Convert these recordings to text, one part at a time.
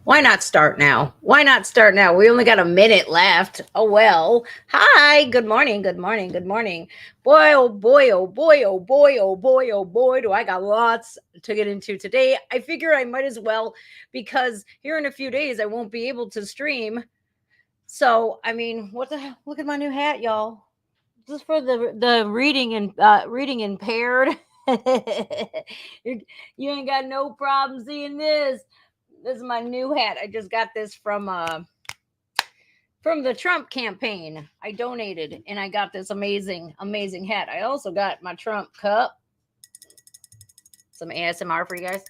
Why not start now? Why not start now? We only got a minute left. Oh, well. Hi. Good morning. Good morning. Good morning. Boy, oh boy, oh boy, oh boy, oh boy, oh boy, do I got lots to get into today. I figure I might as well because here in a few days I won't be able to stream. So, I mean, what the hell? Look at my new hat, y'all. This is for the reading impaired. you you ain't got no problem seeing this. This is my new hat. I just got this from the Trump campaign. I donated and I got this amazing hat. I also got my Trump cup. Some ASMR for you guys.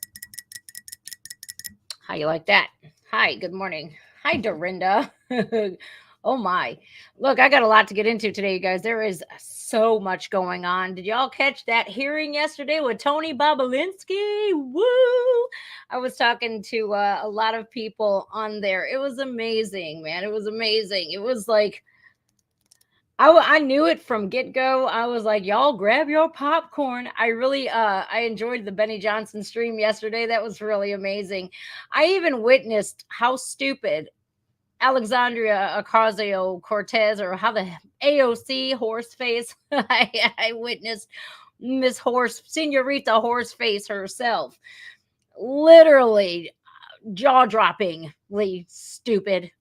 How you like that? Hi, good morning. Hi, Dorinda. Oh my. Look, I got a lot to get into today, you guys. There is so much going on. Did y'all catch that hearing yesterday with Tony Bobolinsky? Woo! I was talking to a lot of people on there. It was amazing, man. It was amazing. It was like I knew it from get go. I was like, y'all grab your popcorn. I really I enjoyed the Benny Johnson stream yesterday. That was really amazing. I even witnessed how stupid Alexandria Ocasio Cortez, or how the AOC horse face. I witnessed Miss Horse, Senorita Horseface herself, literally jaw droppingly stupid.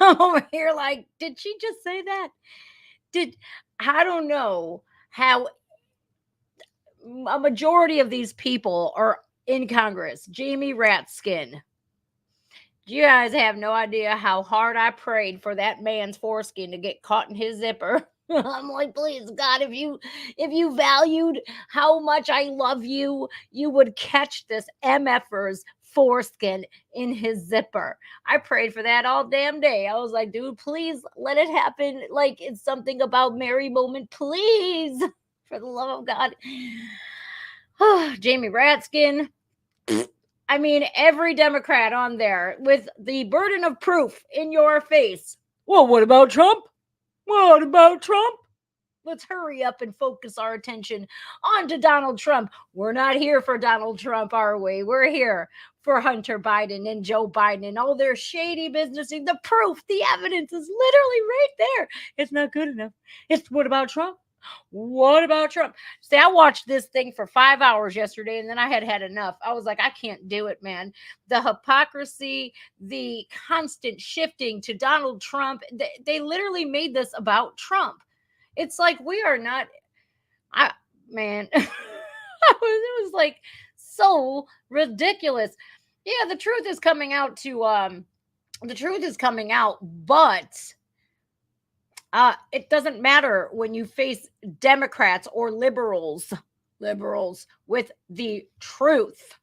Over here, like, did she just say that? Did I don't know how a majority of these people are in Congress. Jamie Ratskin. You guys have no idea how hard I prayed for that man's foreskin to get caught in his zipper. I'm like, please, God, if you valued how much I love you, you would catch this MFer's foreskin in his zipper. I prayed for that all damn day. I was like, dude, please let it happen. Like it's something about Mary moment, please, for the love of God. Jamie Ratskin. I mean, every Democrat on there with the burden of proof in your face. Well, what about Trump? What about Trump? Let's hurry up and focus our attention on to Donald Trump. We're not here for Donald Trump, are we? We're here for Hunter Biden and Joe Biden and all their shady business. The proof, the evidence is literally right there. It's not good enough. It's what about Trump? What about Trump? See, I watched this thing for 5 hours yesterday and then I had enough. I was like, I can't do it, man. The hypocrisy, the constant shifting to Donald Trump, they literally made this about Trump. It's like we are not, man, it was like so ridiculous. Yeah, the truth is coming out but it doesn't matter when you face Democrats or liberals with the truth.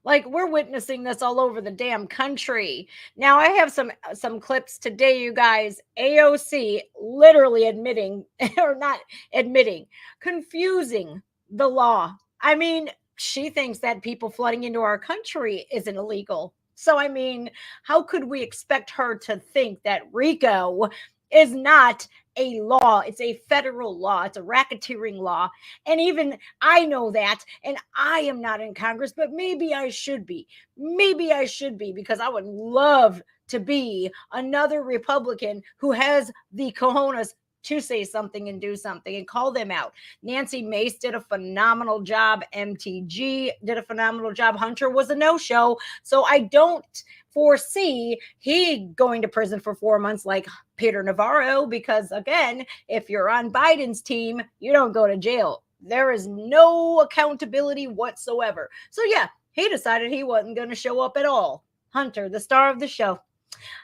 Like we're witnessing this all over the damn country. Now I have some clips today, you guys. AOC literally admitting or not admitting, confusing the law. I mean, she thinks that people flooding into our country isn't illegal. So I mean, how could we expect her to think that RICO is not a law? It's a federal law. It's a racketeering law. And even I know that, and I am not in Congress, but maybe I should be. Maybe I should be, because I would love to be another Republican who has the cojones to say something and do something and call them out. Nancy Mace did a phenomenal job. MTG did a phenomenal job. Hunter was a no-show. So I don't foresee he going to prison for 4 months like Peter Navarro, because again, if you're on Biden's team, you don't go to jail. There is no accountability whatsoever. So yeah, he decided he wasn't going to show up at all. Hunter, the star of the show.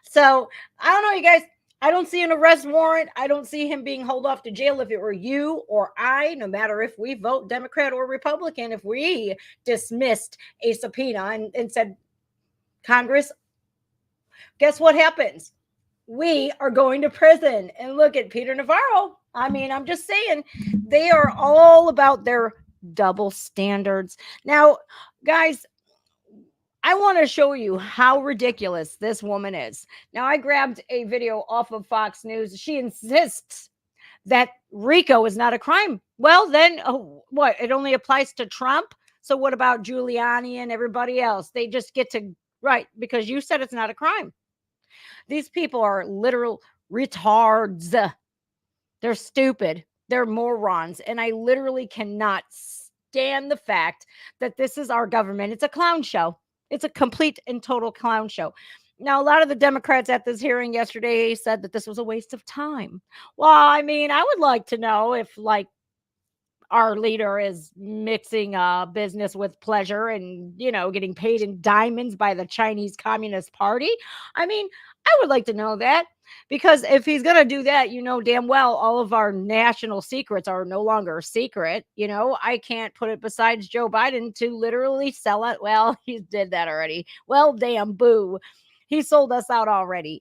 So I don't know, you guys. I don't see an arrest warrant. I don't see him being hauled off to jail. If it were you or I, no matter if we vote Democrat or Republican, if we dismissed a subpoena and said, Congress, guess what happens? We are going to prison. And look at Peter Navarro. I mean, I'm just saying, they are all about their double standards. Now, guys, I want to show you how ridiculous this woman is. Now, I grabbed a video off of Fox News. She insists that RICO is not a crime. Well, then, what? It only applies to Trump? So what about Giuliani and everybody else? They just get to Right, because you said it's not a crime. These people are literal retards. They're stupid. They're morons. And I literally cannot stand the fact that this is our government. It's a clown show. It's a complete and total clown show. Now, a lot of the Democrats at this hearing yesterday said that this was a waste of time. Well, I mean, I would like to know if, like, our leader is mixing business with pleasure and, getting paid in diamonds by the Chinese Communist Party. I mean, I would like to know that, because if he's going to do that, damn well all of our national secrets are no longer a secret. I can't put it besides Joe Biden to literally sell it. Well, he did that already. Well, damn, boo. He sold us out already.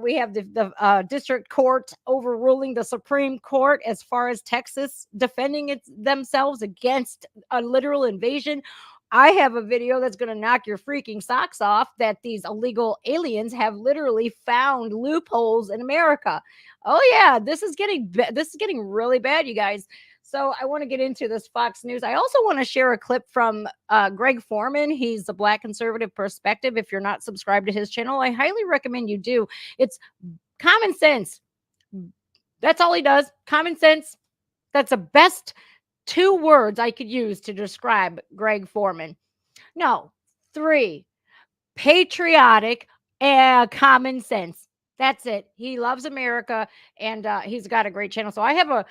We have the district court overruling the Supreme Court as far as Texas defending themselves against a literal invasion. I have a video that's going to knock your freaking socks off, that these illegal aliens have literally found loopholes in America. Oh yeah, this is getting really bad, you guys. So I want to get into this Fox News. I also want to share a clip from Greg Foreman. He's a Black Conservative Perspective. If you're not subscribed to his channel, I highly recommend you do. It's common sense. That's all he does. Common sense. That's the best 2 words I could use to describe Greg Foreman. No, 3. Patriotic and common sense. That's it. He loves America, and he's got a great channel. So I have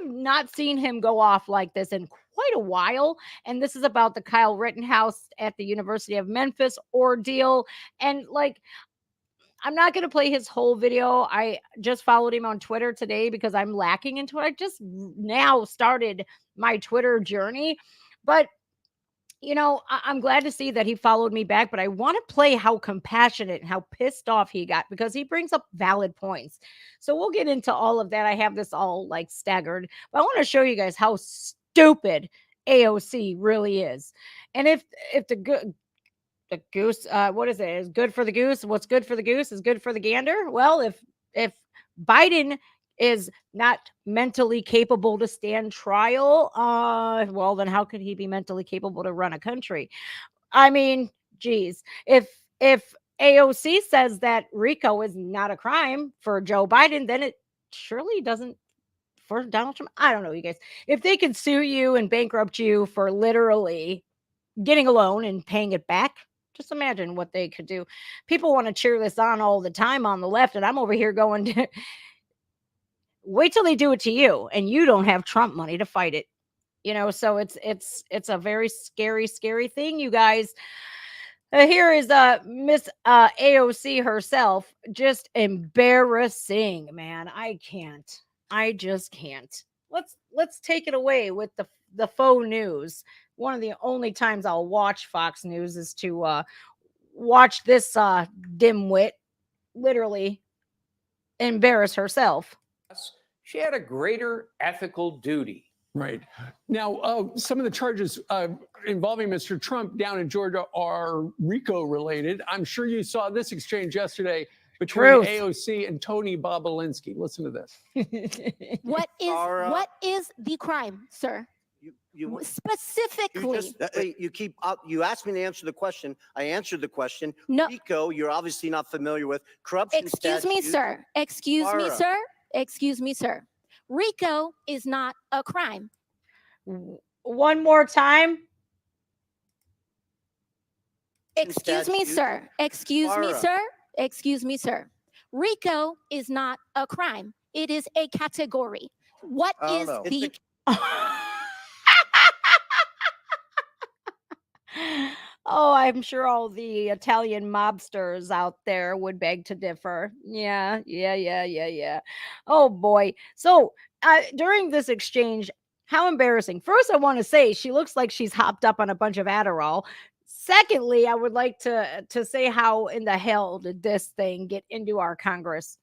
not seen him go off like this in quite a while. And this is about the Kyle Rittenhouse at the University of Memphis ordeal. And like, I'm not going to play his whole video. I just followed him on Twitter today because I'm lacking into it. I just now started my Twitter journey, but I'm glad to see that he followed me back, but I want to play how compassionate and how pissed off he got, because he brings up valid points. So we'll get into all of that. I have this all like staggered, but I want to show you guys how stupid AOC really is. And if the goose, what is it? Is good for the goose. What's good for the goose is good for the gander. Well, if Biden is not mentally capable to stand trial, well, then how could he be mentally capable to run a country? I mean, geez, if AOC says that RICO is not a crime for Joe Biden, then it surely doesn't for Donald Trump. I don't know, you guys. If they can sue you and bankrupt you for literally getting a loan and paying it back, just imagine what they could do. People want to cheer this on all the time on the left, and I'm over here going, wait till they do it to you, and you don't have Trump money to fight it. So it's a very scary thing, you guys. Here is Miss AOC herself. Just embarrassing, man. I just can't. Let's take it away with the faux news. One of the only times I'll watch Fox News is to watch this dimwit literally embarrass herself. She had a greater ethical duty. Right. Now, some of the charges involving Mr. Trump down in Georgia are RICO related. I'm sure you saw this exchange yesterday between AOC and Tony Bobolinsky. Listen to this. What is the crime, sir? You specifically. You asked me to answer the question. I answered the question. No. RICO, you're obviously not familiar with. Corruption Excuse me, sir. Excuse me, sir. Excuse me, sir. RICO is not a crime. One more time. Excuse me, sir. Excuse me, sir. Excuse me, sir. RICO is not a crime. It is a category. What is the... Oh, I'm sure all the Italian mobsters out there would beg to differ. Yeah. Oh boy. So during this exchange, how embarrassing. First, I want to say she looks like she's hopped up on a bunch of Adderall. Secondly, I would like to say, how in the hell did this thing get into our Congress?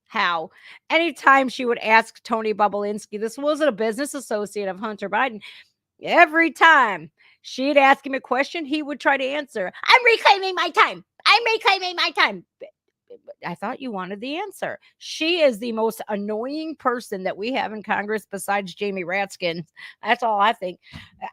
How? Anytime she would ask Tony Bobolinsky, this wasn't a business associate of Hunter Biden, every time she'd ask him a question, he would try to answer, I'm reclaiming my time. I'm reclaiming my time. I thought you wanted the answer. She is the most annoying person that we have in Congress besides Jamie Ratskin. That's all I think.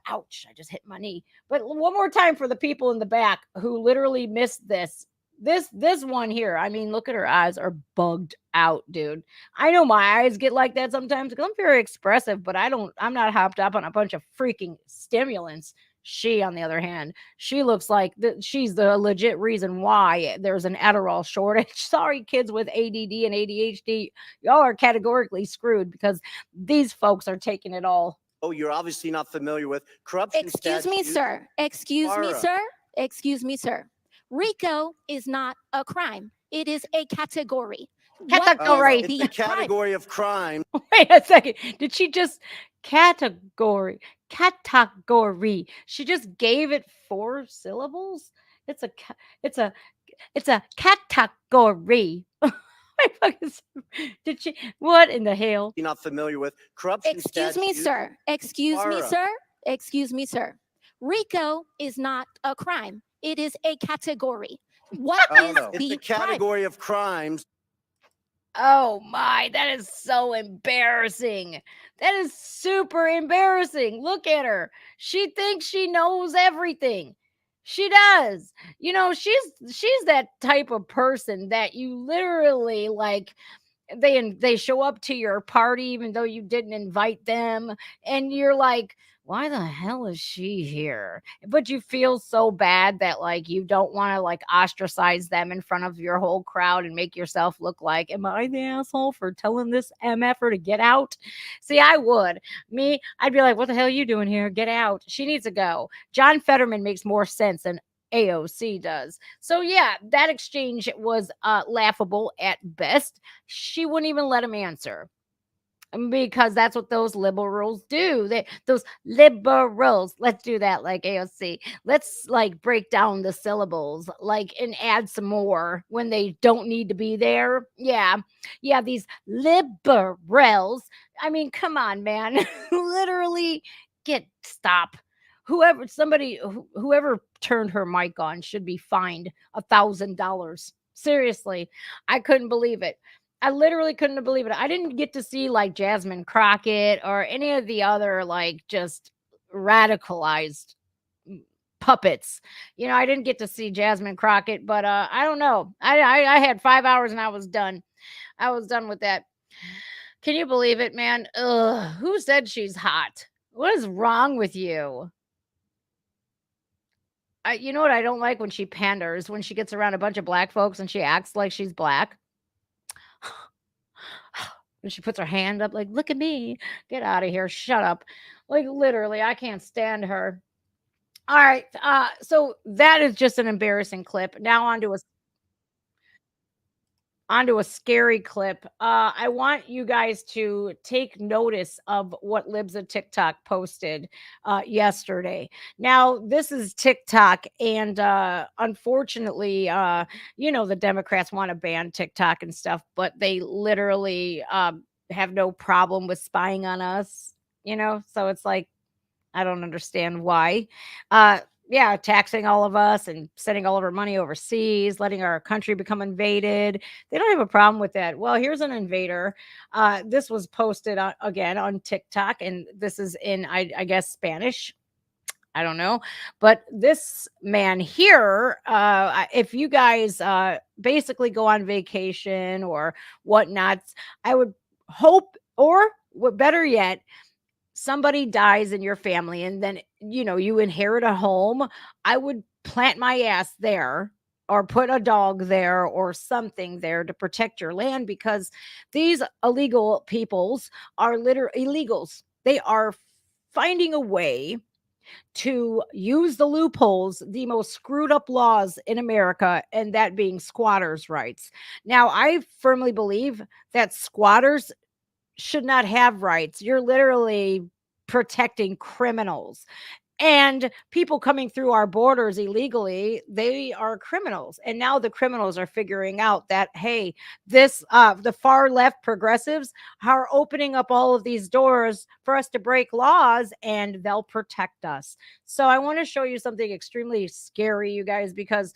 Ouch, I just hit my knee. But one more time for the people in the back who literally missed this. This one here, I mean, look at her eyes are bugged out, dude. I know my eyes get like that sometimes because I'm very expressive, but I'm not hopped up on a bunch of freaking stimulants. She, on the other hand, she looks like she's the legit reason why there's an Adderall shortage. Sorry, kids with ADD and ADHD, y'all are categorically screwed because these folks are taking it all. Oh, you're obviously not familiar with corruption. Excuse me, sir. Excuse me, sir. Excuse me, sir. RICO is not a crime. It is a category. Category. It's a category of crime. Wait a second. Did she just category? She just gave it 4 syllables. It's a category. Did she? What in the hell? You're not familiar with corruption. Excuse me, sir. Excuse me, sir. Excuse me, sir. RICO is not a crime. It is a category. What is it's a category of crimes. Oh my, that is so embarrassing. That is super embarrassing. Look at her. She thinks she knows everything. She does. You know, she's that type of person that you literally like they show up to your party even though you didn't invite them and you're like, why the hell is she here? But you feel so bad that like you don't want to like ostracize them in front of your whole crowd and make yourself look like, am I the asshole for telling this MFer to get out? See, I would. I'd be like, what the hell are you doing here? Get out. She needs to go. John Fetterman makes more sense than AOC does. So yeah, that exchange was laughable at best. She wouldn't even let him answer. Because that's what those liberals do. Those liberals. Let's do that like AOC. Let's like break down the syllables, like and add some more when they don't need to be there. Yeah, these liberals. I mean, come on, man. Literally, stop. Whoever turned her mic on should be fined $1,000. Seriously, I couldn't believe it. I literally couldn't believe it. I didn't get to see like Jasmine Crockett or any of the other like just radicalized puppets. You know, I didn't get to see Jasmine Crockett, but I don't know. I had 5 hours and I was done. I was done with that. Can you believe it, man? Ugh, who said she's hot? What is wrong with you? You know what I don't like? When she panders, when she gets around a bunch of black folks and she acts like she's black. And she puts her hand up like, look at me. Get out of here. Shut up. Like literally, I can't stand her. All right. So that is just an embarrassing clip. Now onto a scary clip. I want you guys to take notice of what Libs of TikTok posted yesterday. Now, this is TikTok, and unfortunately, the Democrats want to ban TikTok and stuff, but they literally have no problem with spying on us, so it's like, I don't understand why. Taxing all of us and sending all of our money overseas, letting our country become invaded. They don't have a problem with that. Well, here's an invader. This was posted again on TikTok, and this is in, I guess, Spanish. I don't know. But this man here, if you guys basically go on vacation or whatnot, I would hope, or what better yet, somebody dies in your family and then, you inherit a home, I would plant my ass there or put a dog there or something there to protect your land, because these illegal peoples are literally illegals. They are finding a way to use the loopholes, the most screwed up laws in America, and that being squatters' rights. Now, I firmly believe that squatters should not have rights. You're literally protecting criminals, and people coming through our borders illegally. They are criminals. And now the criminals are figuring out that, hey, the far left progressives are opening up all of these doors for us to break laws, and they'll protect us. So I want to show you something extremely scary, you guys, because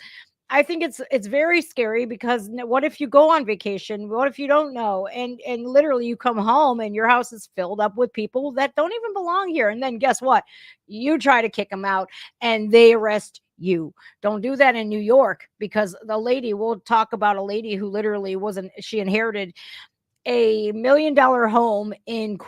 I think it's very scary because what if you go on vacation? What if you don't know? And literally you come home and your house is filled up with people that don't even belong here. And then guess what? You try to kick them out and they arrest you. Don't do that in New York, because the lady, we'll talk about a lady who literally she inherited a $1 million home in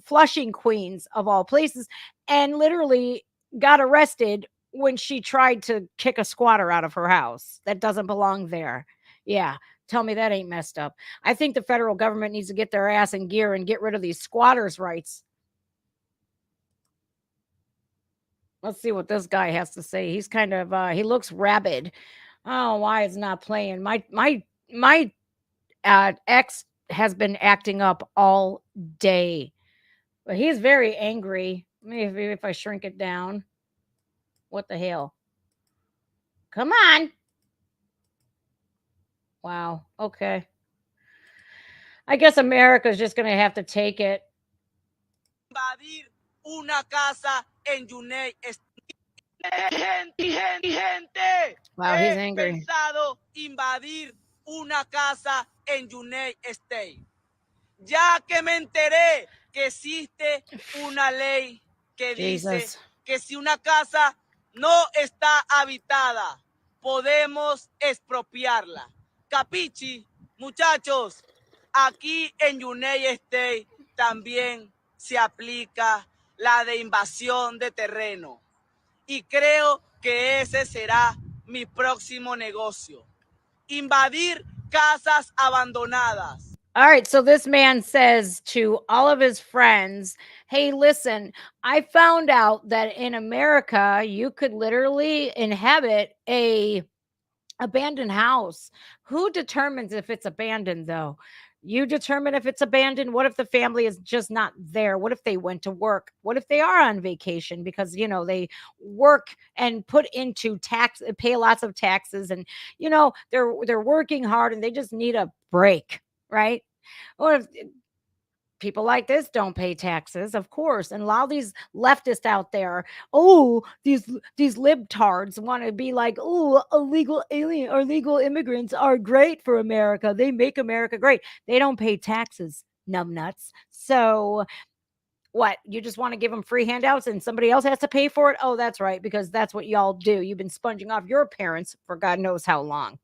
Flushing, Queens of all places, and literally got arrested when she tried to kick a squatter out of her house that doesn't belong there. Yeah. Tell me that ain't messed up. I think the federal government needs to get their ass in gear and get rid of these squatters' rights. Let's see what this guy has to say. He's kind of he looks rabid. Oh, why is not playing? My ex has been acting up all day, but he's very angry. Maybe if I shrink it down. What the hell? Come on. Wow. Okay. I guess America's just going to have to take it. Invadir una casa en Yunay. Gente, wow, he's angry. Pensado invadir una casa en Yunay State, ya que me enteré que existe una ley que dice que si una casa no está habitada, podemos expropiarla. Capichi, muchachos, aquí en United States también se aplica la de invasión de terreno. Y creo que ese será mi próximo negocio. Invadir casas abandonadas. All right, so this man says to all of his friends, hey, listen, I found out that in America, you could literally inhabit a abandoned house. Who determines if it's abandoned, though? You determine if it's abandoned. What if the family is just not there? What if they went to work? What if they are on vacation because, they work and put into pay lots of taxes, and, they're working hard and they just need a break, right? Or if people like this don't pay taxes, of course, and a lot of these leftists out there, these libtards want to be like, illegal alien or legal immigrants are great for America. They make America great. They don't pay taxes, numbnuts. So what? You just want to give them free handouts and somebody else has to pay for it? Oh, that's right, because that's what y'all do. You've been sponging off your parents for God knows how long.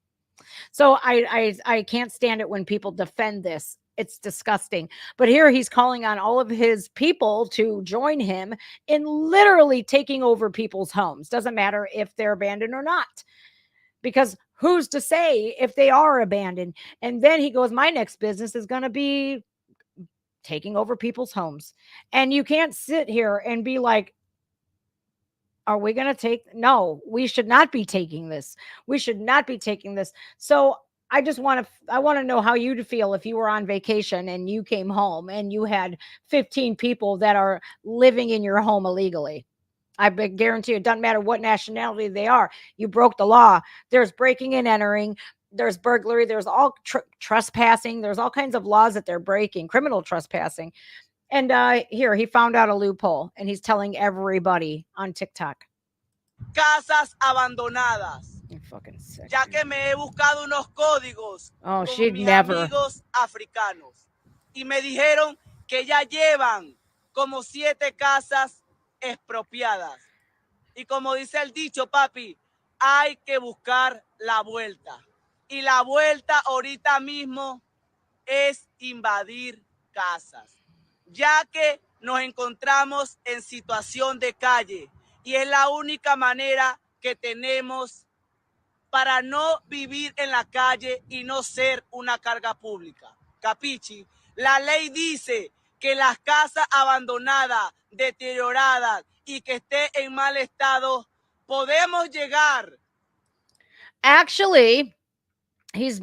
So I can't stand it when people defend this. It's disgusting. But here he's calling on all of his people to join him in literally taking over people's homes. Doesn't matter if they're abandoned or not, because who's to say if they are abandoned? And then he goes, my next business is going to be taking over people's homes. And you can't sit here and be like, are we going to take? No, we should not be taking this. We should not be taking this. So I want to know how you'd feel if you were on vacation and you came home and you had 15 people that are living in your home illegally. I guarantee you, it doesn't matter what nationality they are. You broke the law. There's breaking and entering. There's burglary. There's all trespassing. There's all kinds of laws that they're breaking, criminal trespassing. And here, he found out a loophole, and he's telling everybody on TikTok. Casas abandonadas. Fucking sick. Ya que me he buscado unos códigos con mis amigos africanos. Y me dijeron que ya llevan como 7 casas expropiadas. Y como dice el dicho, papi, hay que buscar la vuelta. Y la vuelta ahorita mismo es invadir casas, ya que nos encontramos en situación de calle y es la única manera que tenemos para no vivir en la calle y no ser una carga pública. Capichi, la ley dice que las casas abandonadas, deterioradas y que esté en mal estado, podemos llegar. Actually, he's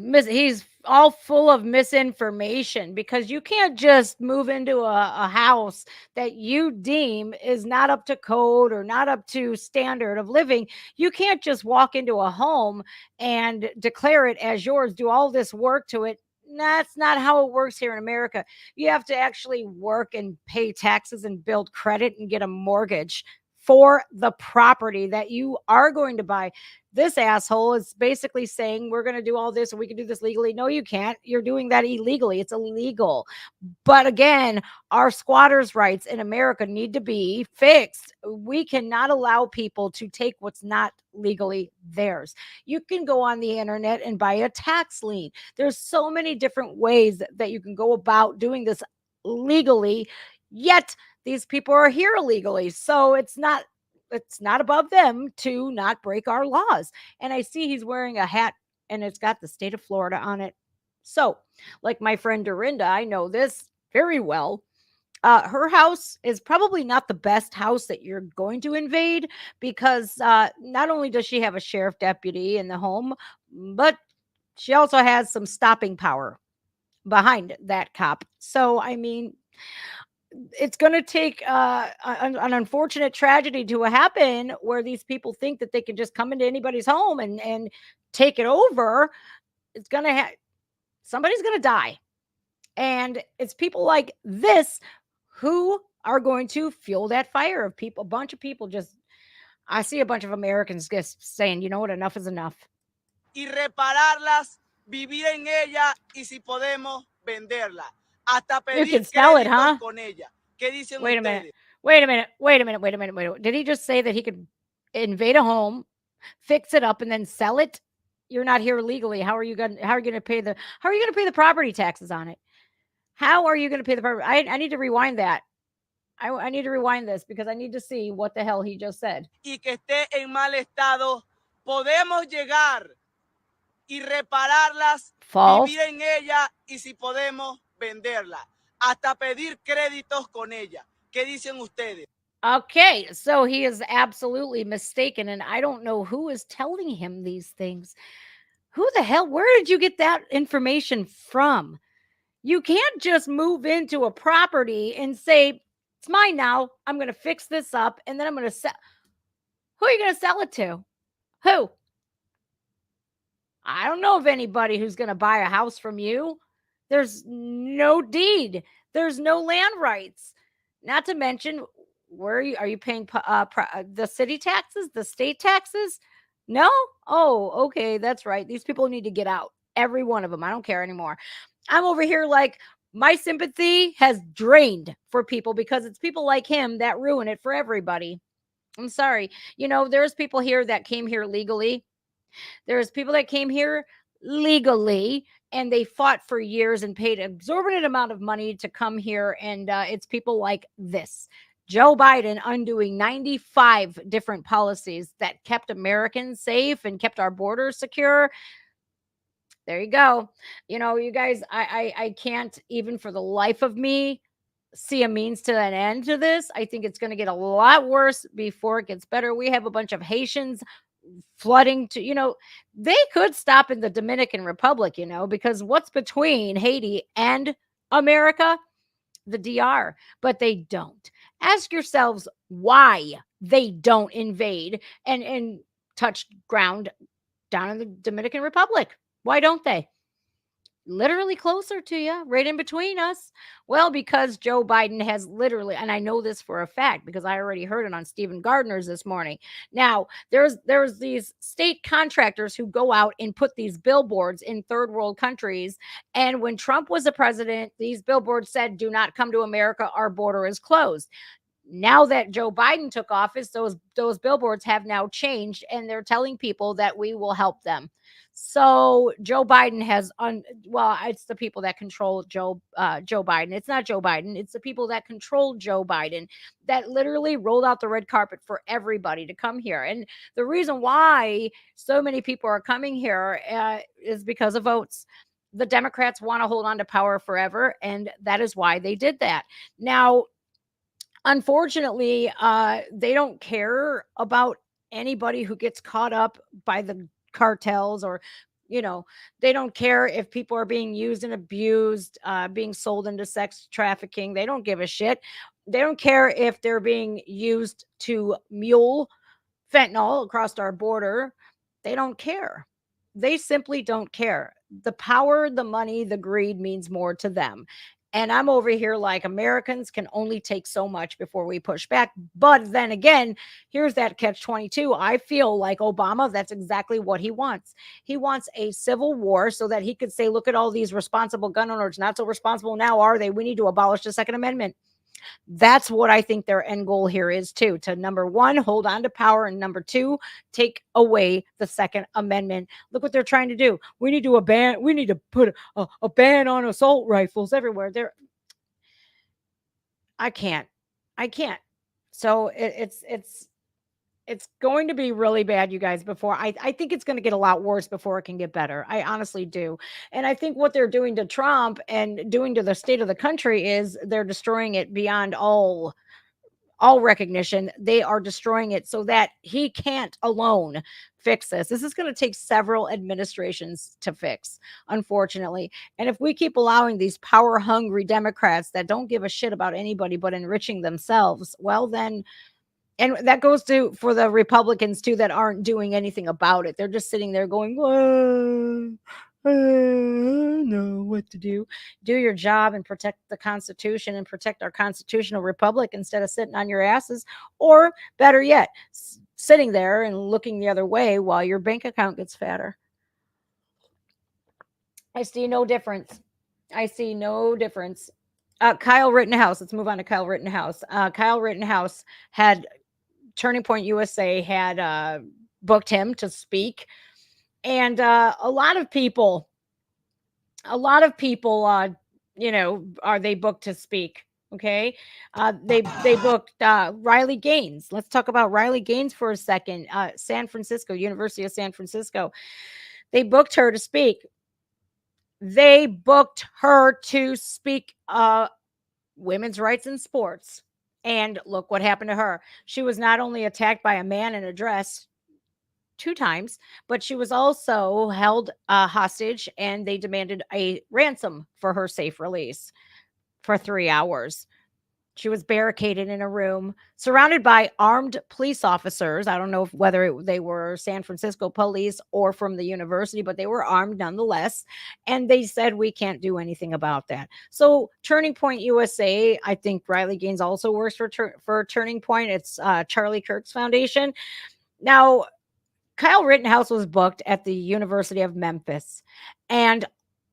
all full of misinformation, because you can't just move into a house that you deem is not up to code or not up to standard of living. You can't just walk into a home and declare it as yours, do all this work to it. That's not how it works here in America. You have to actually work and pay taxes and build credit and get a mortgage for the property that you are going to buy. This asshole is basically saying we're going to do all this and we can do this legally. No, you can't. You're doing that illegally. It's illegal. But again, our squatters' rights in America need to be fixed. We cannot allow people to take what's not legally theirs. You can go on the internet and buy a tax lien. There's so many different ways that you can go about doing this legally, yet these people are here illegally. So it's not above them to not break our laws. And I see he's wearing a hat and it's got the state of Florida on it. So, like my friend Dorinda, I know this very well. Her house is probably not the best house that you're going to invade because not only does she have a sheriff deputy in the home, but she also has some stopping power behind that cop. So, I mean, it's going to take an unfortunate tragedy to happen where these people think that they can just come into anybody's home and take it over. It's going to somebody's going to die. And it's people like this who are going to fuel that fire of people. A bunch of people I see a bunch of Americans just saying, you know what, enough is enough. Y repararlas, vivir en ella y si podemos venderla. Hasta pedir You can sell it, créditos huh? con ella. ¿Qué dicen Wait a ustedes? minute. Did he just say that he could invade a home, fix it up, and then sell it? You're not here legally. How are you going to pay the property taxes on it? How are you going to pay the property? I need to rewind that. I need to rewind this because I need to see what the hell he just said. Y que esté en mal estado, podemos llegar y repararlas, False. vivir en ella y si podemos venderla, hasta pedir créditos con ella. ¿Qué dicen ustedes? Okay, so he is absolutely mistaken, and I don't know who is telling him these things. Who the hell? Where did you get that information from? You can't just move into a property and say, it's mine now. I'm going to fix this up, and then I'm going to sell. Who are you going to sell it to? Who? I don't know of anybody who's going to buy a house from you. There's no deed. There's no land rights. Not to mention, are you paying the city taxes, the state taxes? No? Oh, okay, that's right. These people need to get out. Every one of them. I don't care anymore. I'm over here like my sympathy has drained for people because it's people like him that ruin it for everybody. I'm sorry. There's people here that came here legally. There's people that came here legally and they fought for years and paid an exorbitant amount of money to come here. And it's people like this. Joe Biden undoing 95 different policies that kept Americans safe and kept our borders secure. There you go. You guys, I can't even for the life of me see a means to an end to this. I think it's going to get a lot worse before it gets better. We have a bunch of Haitians flooding to, they could stop in the Dominican Republic, because what's between Haiti and America? The DR, but they don't. Ask yourselves why they don't invade and touch ground down in the Dominican Republic. Why don't they? Literally closer to you, right in between us. Well, because Joe Biden has literally, and I know this for a fact because I already heard it on Stephen Gardner's this morning. Now, there's these state contractors who go out and put these billboards in third world countries. And when Trump was the president, these billboards said, "Do not come to America. Our border is closed." Now that Joe Biden took office, those billboards have now changed, and they're telling people that we will help them. So Joe Biden has it's the people that control Joe Biden. It's not Joe Biden. It's the people that control Joe Biden that literally rolled out the red carpet for everybody to come here. And the reason why so many people are coming here is because of votes. The Democrats want to hold on to power forever, and that is why they did that. Now, unfortunately, they don't care about anybody who gets caught up by the cartels or they don't care if people are being used and abused, being sold into sex trafficking. They don't give a shit. They don't care if they're being used to mule fentanyl across our border. They don't care. They simply don't care. The power, the money, the greed means more to them. And I'm over here like, Americans can only take so much before we push back. But then again, here's that catch-22. I feel like Obama, that's exactly what he wants. He wants a civil war so that he could say, look at all these responsible gun owners, not so responsible now, are they? We need to abolish the Second Amendment. That's what I think their end goal here is too, to number one, hold on to power, and number two, take away the Second Amendment. Look what they're trying to do. We need to put a ban on assault rifles everywhere. I can't. So it's going to be really bad, you guys, before I think it's going to get a lot worse before it can get better. I honestly do. And I think what they're doing to Trump and doing to the state of the country is they're destroying it beyond all recognition. They are destroying it so that he can't alone fix this. This is going to take several administrations to fix, unfortunately. And if we keep allowing these power hungry Democrats that don't give a shit about anybody but enriching themselves, well then, and that goes to for the Republicans too that aren't doing anything about it. They're just sitting there going, I don't know what to do. Do your job and protect the Constitution and protect our constitutional republic instead of sitting on your asses, or better yet, sitting there and looking the other way while your bank account gets fatter. I see no difference. Kyle Rittenhouse. Let's move on to Kyle Rittenhouse. Kyle Rittenhouse had Turning Point USA had booked him to speak, and a lot of people, you know, are they booked to speak? Okay, they booked Riley Gaines. Let's talk about Riley Gaines for a second. San Francisco, University of San Francisco. They booked her to speak. Women's rights in sports. And look what happened to her. She was not only attacked by a man in a dress 2 times, but she was also held hostage, and they demanded a ransom for her safe release for 3 hours. She was barricaded in a room, surrounded by armed police officers. I don't know whether they were San Francisco police or from the university, but they were armed nonetheless. And they said, we can't do anything about that. So Turning Point USA, I think Riley Gaines also works for Turning Point. It's Charlie Kirk's foundation. Now, Kyle Rittenhouse was booked at the University of Memphis. And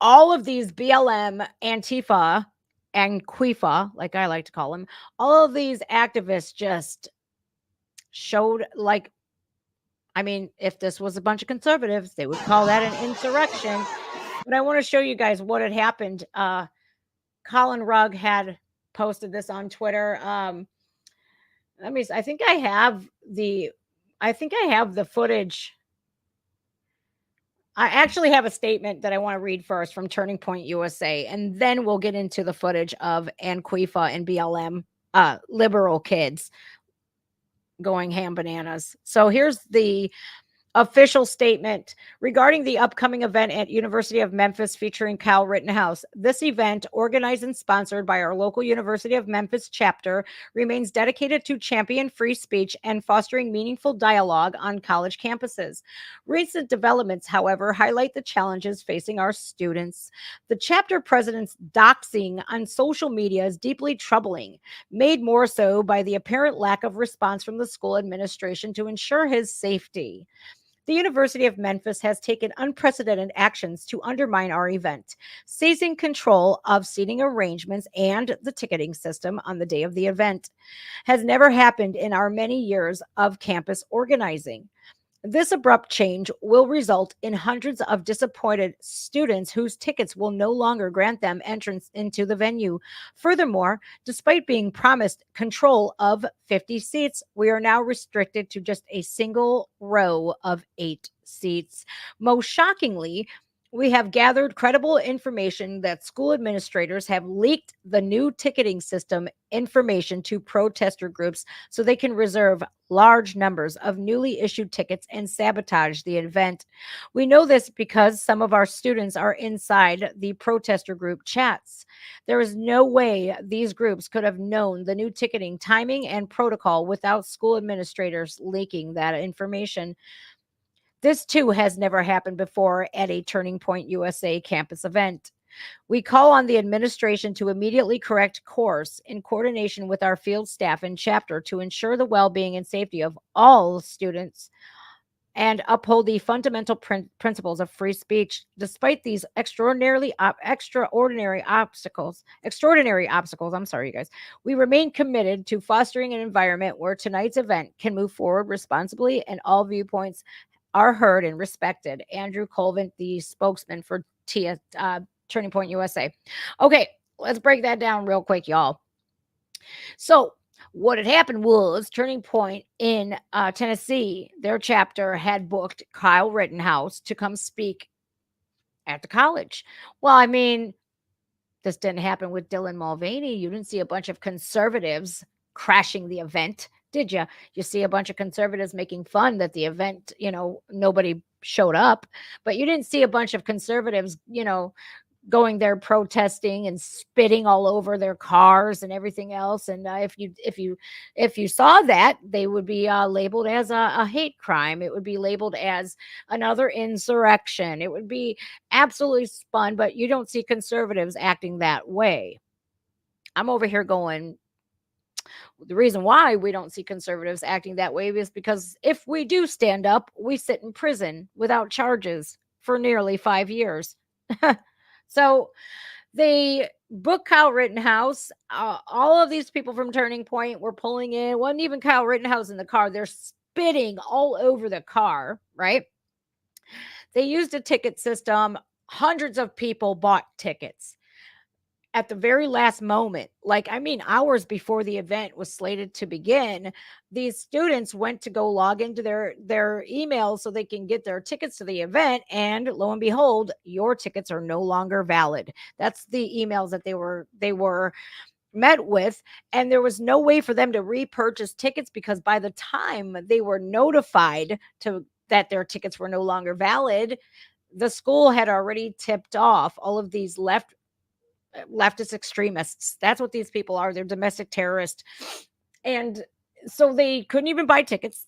all of these BLM, Antifa, and Quifa, like I like to call them, all of these activists just showed, like, I mean, if this was a bunch of conservatives, they would call that an insurrection. But I want to show you guys what had happened. Colin Rugg had posted this on Twitter. I think I have the footage. I actually have a statement that I want to read first from Turning Point USA, and then we'll get into the footage of Antifa and BLM liberal kids going ham bananas. So here's the official statement regarding the upcoming event at University of Memphis featuring Kyle Rittenhouse. This event, organized and sponsored by our local University of Memphis chapter, remains dedicated to champion free speech and fostering meaningful dialogue on college campuses. Recent developments, however, highlight the challenges facing our students. The chapter president's doxing on social media is deeply troubling, made more so by the apparent lack of response from the school administration to ensure his safety. The University of Memphis has taken unprecedented actions to undermine our event, seizing control of seating arrangements and the ticketing system on the day of the event. Has never happened in our many years of campus organizing. This abrupt change will result in hundreds of disappointed students whose tickets will no longer grant them entrance into the venue. Furthermore, despite being promised control of 50 seats, we are now restricted to just a single row of 8 seats. Most shockingly, we have gathered credible information that school administrators have leaked the new ticketing system information to protester groups so they can reserve large numbers of newly issued tickets and sabotage the event. We know this because some of our students are inside the protester group chats. There is no way these groups could have known the new ticketing timing and protocol without school administrators leaking that information. This too has never happened before at a Turning Point USA campus event. We call on the administration to immediately correct course in coordination with our field staff and chapter to ensure the well-being and safety of all students and uphold the fundamental principles of free speech. Despite these extraordinary obstacles, I'm sorry, you guys, we remain committed to fostering an environment where tonight's event can move forward responsibly and all viewpoints are heard and respected. Andrew Colvin, the spokesman for Turning Point USA. Okay, let's break that down real quick, y'all. So what had happened was Turning Point in Tennessee, their chapter had booked Kyle Rittenhouse to come speak at the college. Well, I mean, this didn't happen with Dylan Mulvaney. You didn't see a bunch of conservatives crashing the event, did you? You see a bunch of conservatives making fun that the event, nobody showed up, but you didn't see a bunch of conservatives, going there protesting and spitting all over their cars and everything else. And if you saw that, they would be labeled as a hate crime. It would be labeled as another insurrection. It would be absolutely spun, but you don't see conservatives acting that way. I'm over here going, the reason why we don't see conservatives acting that way is because if we do stand up, we sit in prison without charges for nearly 5 years. So they booked Kyle Rittenhouse. All of these people from Turning Point were pulling in. It wasn't even Kyle Rittenhouse in the car. They're spitting all over the car, right? They used a ticket system. Hundreds of people bought tickets at the very last moment. Hours before the event was slated to begin, these students went to go log into their emails so they can get their tickets to the event. And lo and behold, your tickets are no longer valid. That's the emails that they were met with. And there was no way for them to repurchase tickets because by the time they were notified that their tickets were no longer valid, the school had already tipped off all of these leftist extremists. That's what these people are. They're domestic terrorists. And so they couldn't even buy tickets.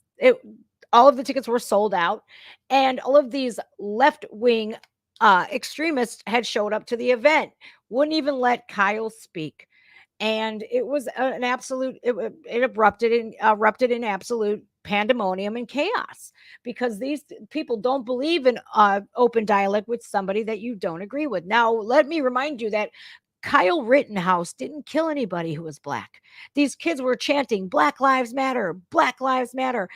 All of the tickets were sold out. And all of these left-wing extremists had showed up to the event, wouldn't even let Kyle speak. And it was an absolute, it erupted in absolute pandemonium and chaos because these people don't believe in open dialogue with somebody that you don't agree with. Now, let me remind you that Kyle Rittenhouse didn't kill anybody who was black. These kids were chanting Black Lives Matter, Black Lives Matter.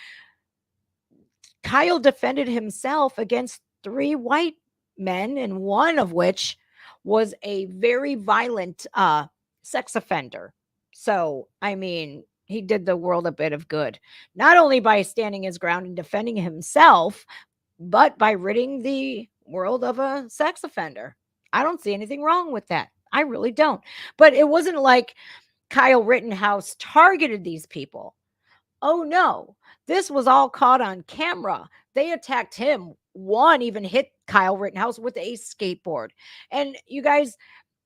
Kyle defended himself against 3 white men, and one of which was a very violent sex offender. So, he did the world a bit of good, not only by standing his ground and defending himself, but by ridding the world of a sex offender. I don't see anything wrong with that. I really don't. But it wasn't like Kyle Rittenhouse targeted these people. Oh no, this was all caught on camera. They attacked him. One even hit Kyle Rittenhouse with a skateboard. And you guys,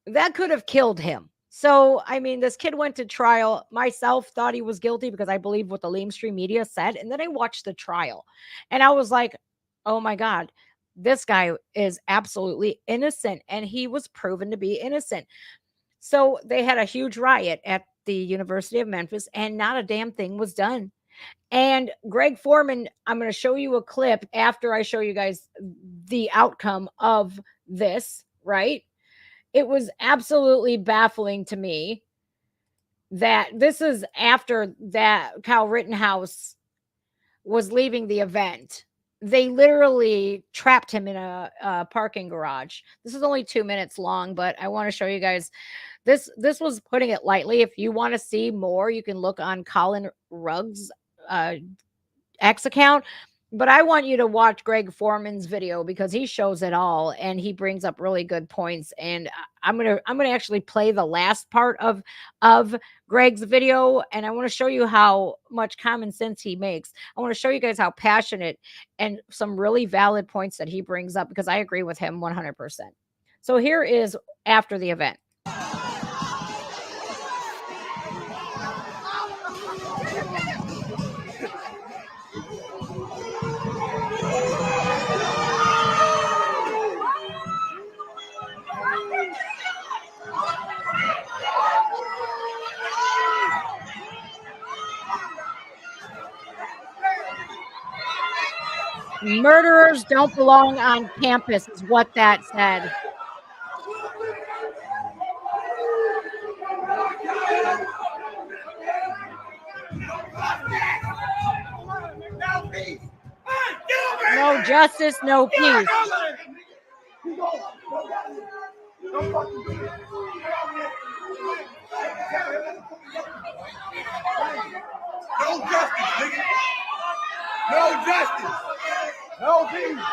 that could have killed him. So, this kid went to trial. Myself thought he was guilty because I believe what the lamestream media said. And then I watched the trial and I was like, oh my God, this guy is absolutely innocent. And he was proven to be innocent. So they had a huge riot at the University of Memphis and not a damn thing was done. And Greg Foreman, I'm going to show you a clip after I show you guys the outcome of this, right? It was absolutely baffling to me that this is after that Kyle Rittenhouse was leaving the event. They literally trapped him in a parking garage. This is only 2 minutes long, but I want to show you guys. This was putting it lightly. If you want to see more, you can look on Colin Rugg's X account. But I want you to watch Greg Foreman's video because he shows it all and he brings up really good points. And I'm gonna actually play the last part of Greg's video, and I want to show you how much common sense he makes. I want to show you guys how passionate and some really valid points that he brings up because I agree with him 100%. So here is after the event. Murderers don't belong on campus is what that said. No justice, no peace. No justice, nigga. No justice. No peace.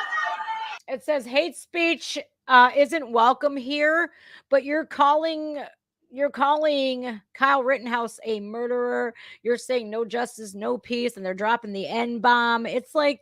It says hate speech isn't welcome here, but you're calling Kyle Rittenhouse a murderer. You're saying no justice, no peace, and they're dropping the N-bomb. It's like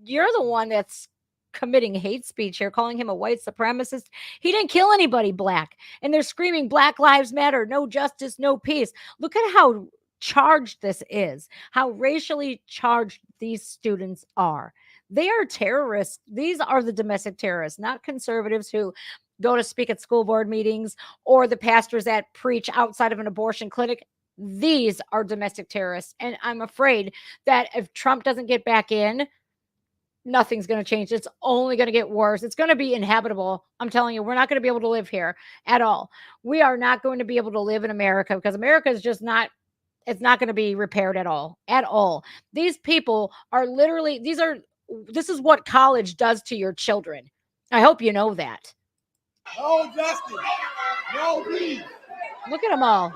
you're the one that's committing hate speech here, calling him a white supremacist. He didn't kill anybody black, and they're screaming Black Lives Matter, no justice, no peace. Look at how charged this is, how racially charged these students are. They are terrorists. These are the domestic terrorists, not conservatives who go to speak at school board meetings or the pastors that preach outside of an abortion clinic. These are domestic terrorists. And I'm afraid that if Trump doesn't get back in, nothing's going to change. It's only going to get worse. It's going to be inhabitable. I'm telling you, we're not going to be able to live here at all. We are not going to be able to live in America because America is just not, it's not going to be repaired at all. At all. These people are literally, this is what college does to your children. I hope you know that. No justice. No peace. Look at them all.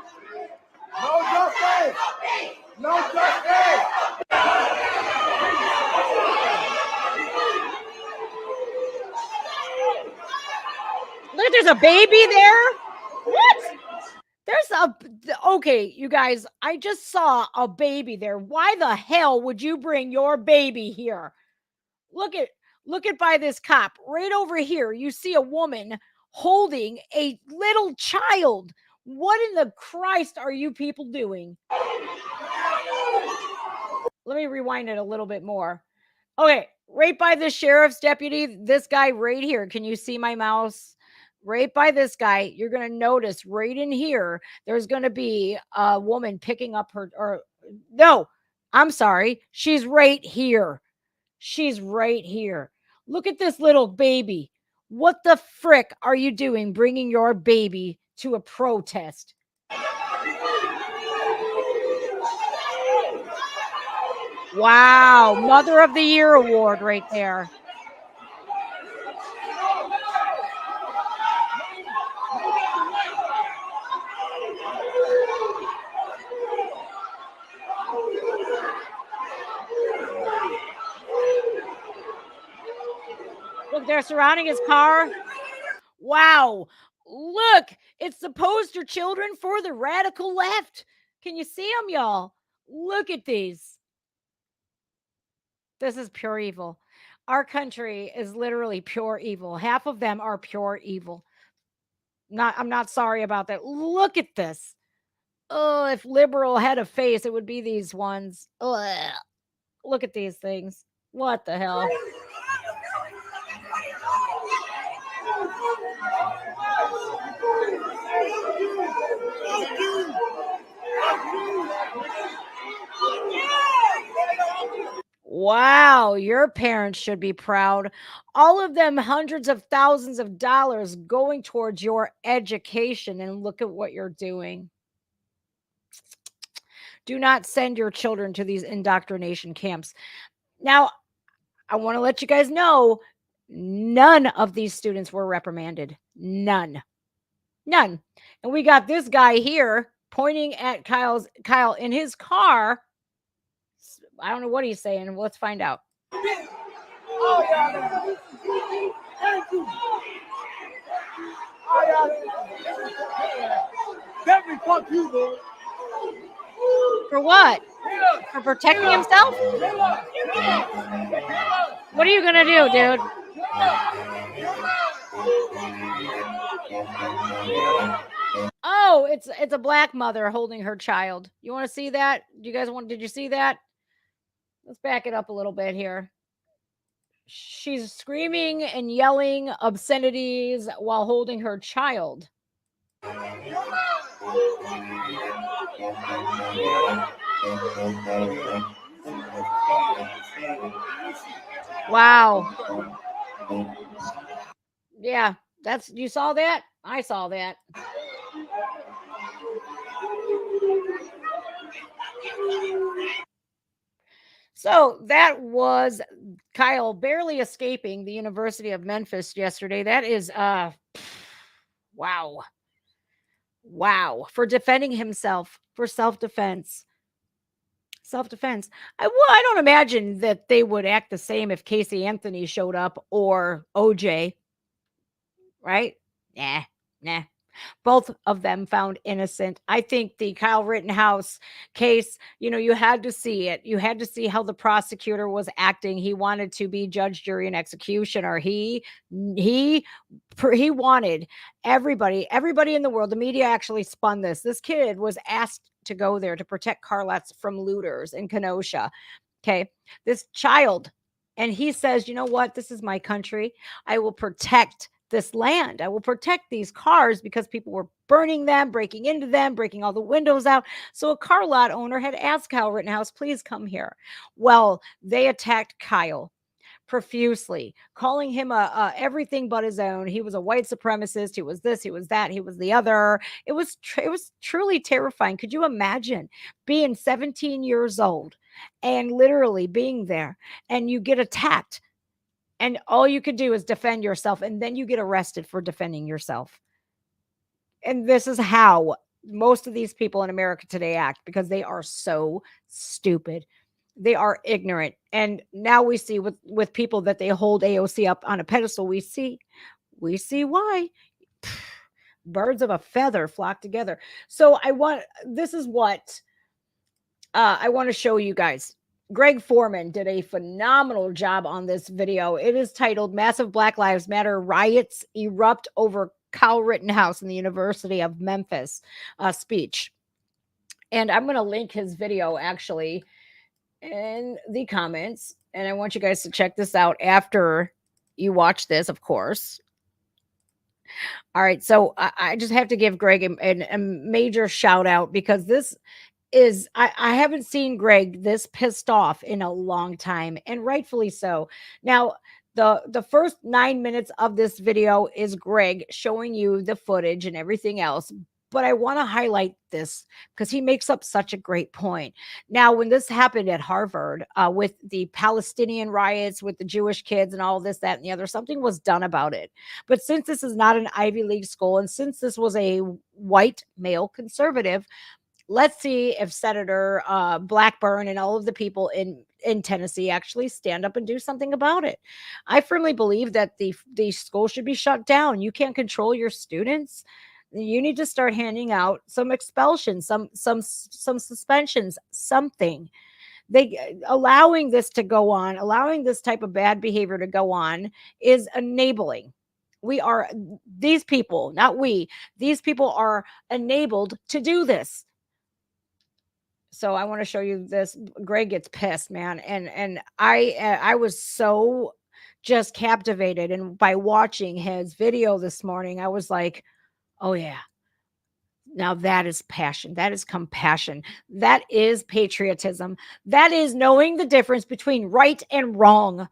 No justice. No justice. Look, there's a baby there. What? Okay, you guys, I just saw a baby there. Why the hell would you bring your baby here? Look at by this cop right over here. You see a woman holding a little child. What in the Christ are you people doing? Let me rewind it a little bit more. Okay, right by the sheriff's deputy, this guy right here. Can you see my mouse? Right by this guy, you're going to notice right in here, there's going to be a woman picking up no, I'm sorry. She's right here. She's right here. Look at this little baby. What the frick are you doing bringing your baby to a protest? Wow. Mother of the Year award right there. Look, they're surrounding his car. Wow. Look, it's the poster children for the radical left. Can you see them, y'all? Look at these. This is pure evil. Our country is literally pure evil. Half of them are pure evil. I'm not sorry about that. Look at this. Oh, if liberal had a face, it would be these ones. Ugh. Look at these things. What the hell? Wow, your parents should be proud. All of them hundreds of thousands of dollars going towards your education, and look at what you're doing. Do not send your children to these indoctrination camps. Now, I want to let you guys know, none of these students were reprimanded. None. And we got this guy here pointing at Kyle in his car. I don't know what he's saying. Let's find out. Definitely fuck you, bro. For what? For protecting himself? What are you gonna do, dude? Oh, it's a black mother holding her child. You want to see that? Did you see that? Let's back it up a little bit here. She's screaming and yelling obscenities while holding her child. Wow. Yeah, you saw that? I saw that. So that was Kyle barely escaping the University of Memphis yesterday. That is wow. Wow. For defending himself, for self-defense. Self-defense. I don't imagine that they would act the same if Casey Anthony showed up or OJ, right? Nah. Both of them found innocent. I think the Kyle Rittenhouse case, you had to see it. You had to see how the prosecutor was acting. He wanted to be judge, jury, and executioner. He wanted everybody in the world. The media actually spun this. This kid was asked to go there to protect Carlettes from looters in Kenosha. Okay. This child. And he says, you know what? This is my country. I will protect this land. I will protect these cars because people were burning them, breaking into them, breaking all the windows out. So a car lot owner had asked Kyle Rittenhouse, please come here. Well, they attacked Kyle profusely, calling him a everything but his own. He was a white supremacist. He was this, he was that, he was the other. It was truly terrifying. Could you imagine being 17 years old and literally being there and you get attacked? And all you could do is defend yourself. And then you get arrested for defending yourself. And this is how most of these people in America today act, because they are so stupid. They are ignorant. And now we see with people that they hold AOC up on a pedestal, we see why. Birds of a feather flock together. So this is what I want to show you guys. Greg Foreman did a phenomenal job on this video. It is titled Massive Black Lives Matter Riots Erupt Over Kyle Rittenhouse in the University of Memphis speech. And I'm going to link his video actually in the comments. And I want you guys to check this out after you watch this, of course. All right. So I just have to give Greg a major shout out, because this is I haven't seen Greg this pissed off in a long time, and rightfully so. Now, the first 9 minutes of this video is Greg showing you the footage and everything else. But I want to highlight this because he makes up such a great point. Now, when this happened at Harvard with the Palestinian riots, with the Jewish kids and all this, that, and the other, something was done about it. But since this is not an Ivy League school, and since this was a white male conservative, let's see if Senator Blackburn and all of the people in Tennessee actually stand up and do something about it. I firmly believe that the school should be shut down. You can't control your students. You need to start handing out some expulsions, some suspensions, something. Allowing this to go on, allowing this type of bad behavior to go on is enabling. These people, not we, these people are enabled to do this. So I want to show you this. Greg gets pissed, man. And I was so just captivated. And by watching his video this morning, I was like, oh yeah, now that is passion. That is compassion. That is patriotism. That is knowing the difference between right and wrong.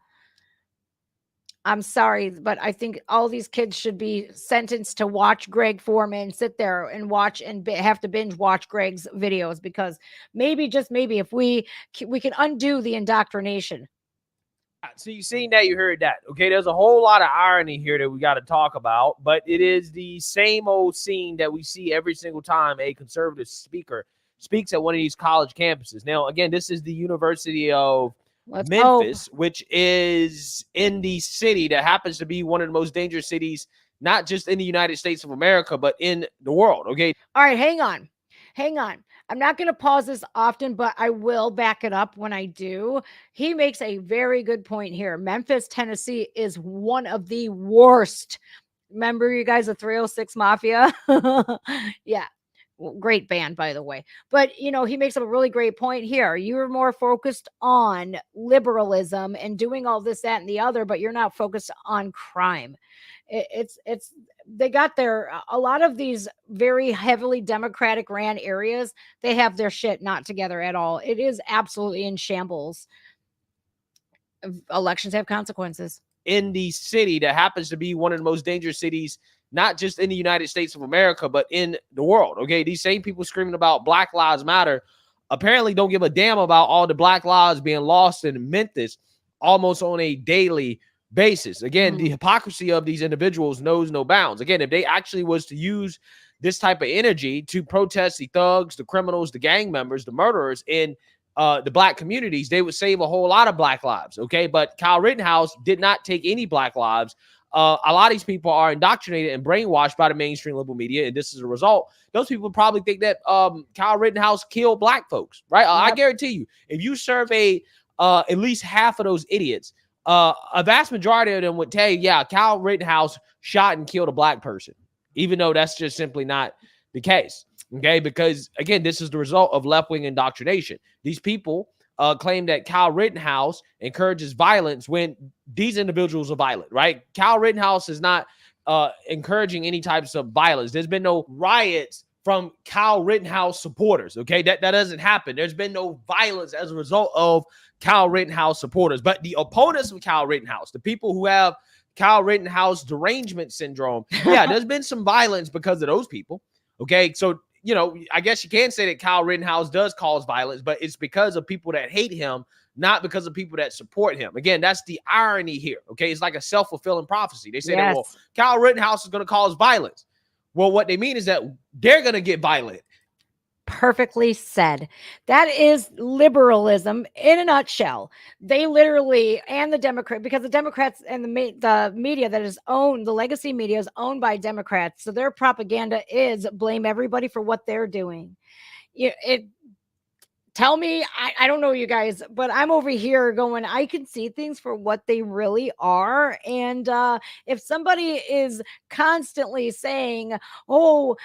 I'm sorry, but I think all these kids should be sentenced to watch Greg Foreman, sit there and watch and have to binge watch Greg's videos, because maybe, just maybe, if we can undo the indoctrination. So you seen that, you heard that. Okay, there's a whole lot of irony here that we got to talk about, but it is the same old scene that we see every single time a conservative speaker speaks at one of these college campuses. Now, again, this is the University of Memphis, which is in the city that happens to be one of the most dangerous cities, not just in the United States of America, but in the world. Okay. All right. Hang on. I'm not going to pause this often, but I will back it up when I do. He makes a very good point here. Memphis, Tennessee is one of the worst. Remember, you guys, the 306 Mafia? Yeah. Great band, by the way. But, he makes up a really great point here. You're more focused on liberalism and doing all this, that, and the other, but you're not focused on crime. They got a lot of these very heavily Democratic ran areas, they have their shit not together at all. It is absolutely in shambles. Elections have consequences. In the city that happens to be one of the most dangerous cities, not just in the United States of America, but in the world. Okay, these same people screaming about Black Lives Matter apparently don't give a damn about all the Black lives being lost in Memphis almost on a daily basis. Again, the hypocrisy of these individuals knows no bounds. Again, if they actually was to use this type of energy to protest the thugs, the criminals, the gang members, the murderers in the Black communities, they would save a whole lot of Black lives. Okay, but Kyle Rittenhouse did not take any Black lives. A lot of these people are indoctrinated and brainwashed by the mainstream liberal media, and this is a result. Those people probably think that Kyle Rittenhouse killed Black folks, right? I guarantee you, if you survey at least half of those idiots, a vast majority of them would tell you, yeah, Kyle Rittenhouse shot and killed a Black person, even though that's just simply not the case. Okay, because again, this is the result of left-wing indoctrination. These people claim that Kyle Rittenhouse encourages violence when these individuals are violent, right? Kyle Rittenhouse is not encouraging any types of violence. There's been no riots from Kyle Rittenhouse supporters, okay? That doesn't happen. There's been no violence as a result of Kyle Rittenhouse supporters. But the opponents of Kyle Rittenhouse, the people who have Kyle Rittenhouse derangement syndrome, yeah, there's been some violence because of those people, okay? So, you know, I guess you can say that Kyle Rittenhouse does cause violence, but it's because of people that hate him, not because of people that support him. Again, that's the irony here, okay? It's like a self-fulfilling prophecy. They say that, well, Kyle Rittenhouse is going to cause violence. Well, what they mean is that they're going to get violent. Perfectly said. That is liberalism in a nutshell. They literally, and the Democrat, because the Democrats and the media that is owned, the legacy media is owned by Democrats. So their propaganda is blame everybody for what they're doing. Tell me, I don't know you guys, but I'm over here going, I can see things for what they really are. And if somebody is constantly saying, oh,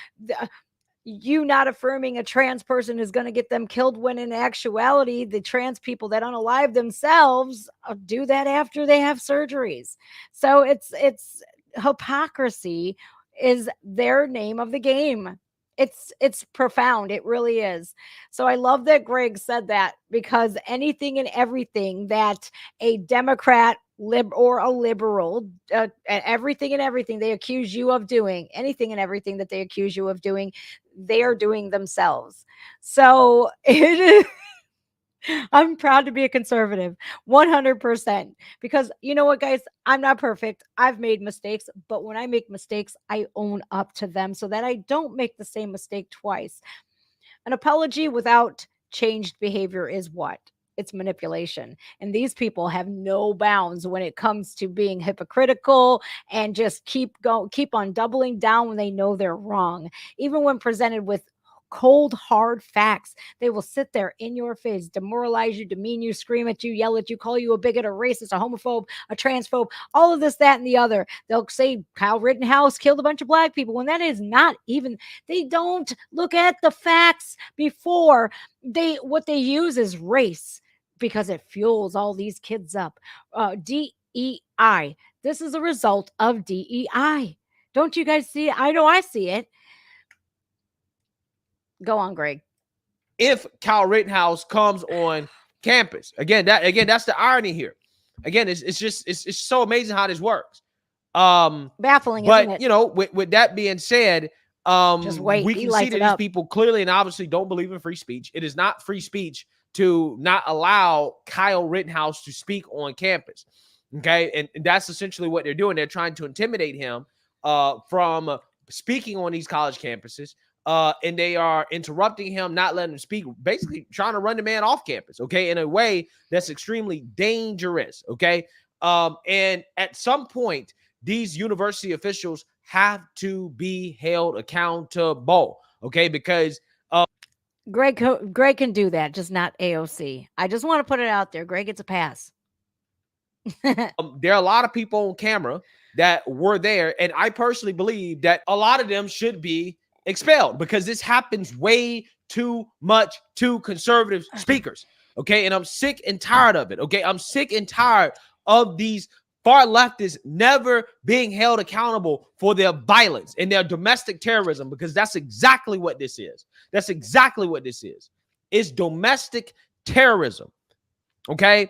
you not affirming a trans person is going to get them killed, when in actuality, the trans people that unalive themselves do that after they have surgeries. So it's hypocrisy is their name of the game. It's profound. It really is. So I love that Greg said that, because anything and everything that a Democrat or a liberal, everything and everything they accuse you of doing, anything and everything that they accuse you of doing, they are doing themselves. So it is. I'm proud to be a conservative, 100%, because you know what, guys, I'm not perfect. I've made mistakes, but when I make mistakes, I own up to them so that I don't make the same mistake twice. An apology without changed behavior is what? It's manipulation. And these people have no bounds when it comes to being hypocritical and just keep on doubling down when they know they're wrong. Even when presented with cold, hard facts, they will sit there in your face, demoralize you, demean you, scream at you, yell at you, call you a bigot, a racist, a homophobe, a transphobe, all of this, that, and the other. They'll say Kyle Rittenhouse killed a bunch of Black people, when that is not even, they don't look at the facts before what they use is race, because it fuels all these kids up. DEI. This is a result of DEI. Don't you guys see it? I know I see it. Go on, Greg. If Kyle Rittenhouse comes on campus, that's the irony here. Again, it's so amazing how this works. Baffling, but isn't it? You know, with that being said, just wait. We can see that these people clearly and obviously don't believe in free speech. It is not free speech to not allow Kyle Rittenhouse to speak on campus. Okay, and that's essentially what they're doing. They're trying to intimidate him from speaking on these college campuses. And they are interrupting him, not letting him speak, basically trying to run the man off campus, okay, in a way that's extremely dangerous, okay? And at some point, these university officials have to be held accountable, okay? Because Greg can do that, just not AOC. I just want to put it out there. Greg gets a pass. there are a lot of people on camera that were there, and I personally believe that a lot of them should be expelled, because this happens way too much to conservative speakers, okay? And I'm sick and tired of it, okay? I'm sick and tired of these far leftists never being held accountable for their violence and their domestic terrorism, because that's exactly what this is. That's exactly what this is. It's domestic terrorism, okay?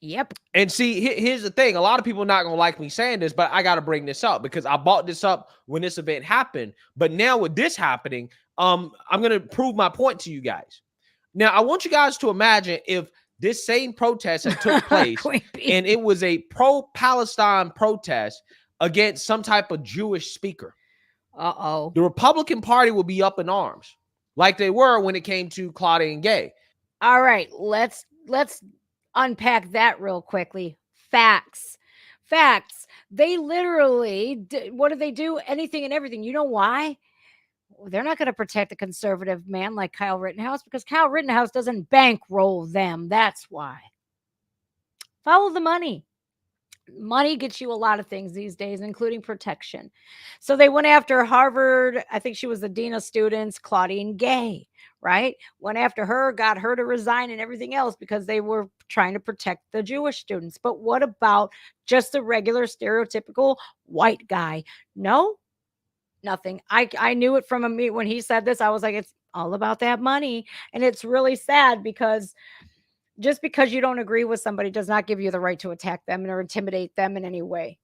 Yep. And see, here's the thing. A lot of people are not going to like me saying this, but I got to bring this up because I brought this up when this event happened. But now with this happening, I'm going to prove my point to you guys. Now, I want you guys to imagine if this same protest had took place and it was a pro-Palestine protest against some type of Jewish speaker. Uh-oh. The Republican Party will be up in arms like they were when it came to Claudine Gay. All right, let's unpack that real quickly. Facts. They literally, what do they do? Anything and everything. You know why? They're not going to protect a conservative man like Kyle Rittenhouse because Kyle Rittenhouse doesn't bankroll them. That's why. Follow the money. Money gets you a lot of things these days, including protection. So they went after Harvard. I think she was the dean of students, Claudine Gay, right? Went after her, got her to resign and everything else because they were trying to protect the Jewish students. But what about just the regular stereotypical white guy? No, nothing. I knew it from when he said this. I was like, it's all about that money. And it's really sad because just because you don't agree with somebody does not give you the right to attack them or intimidate them in any way.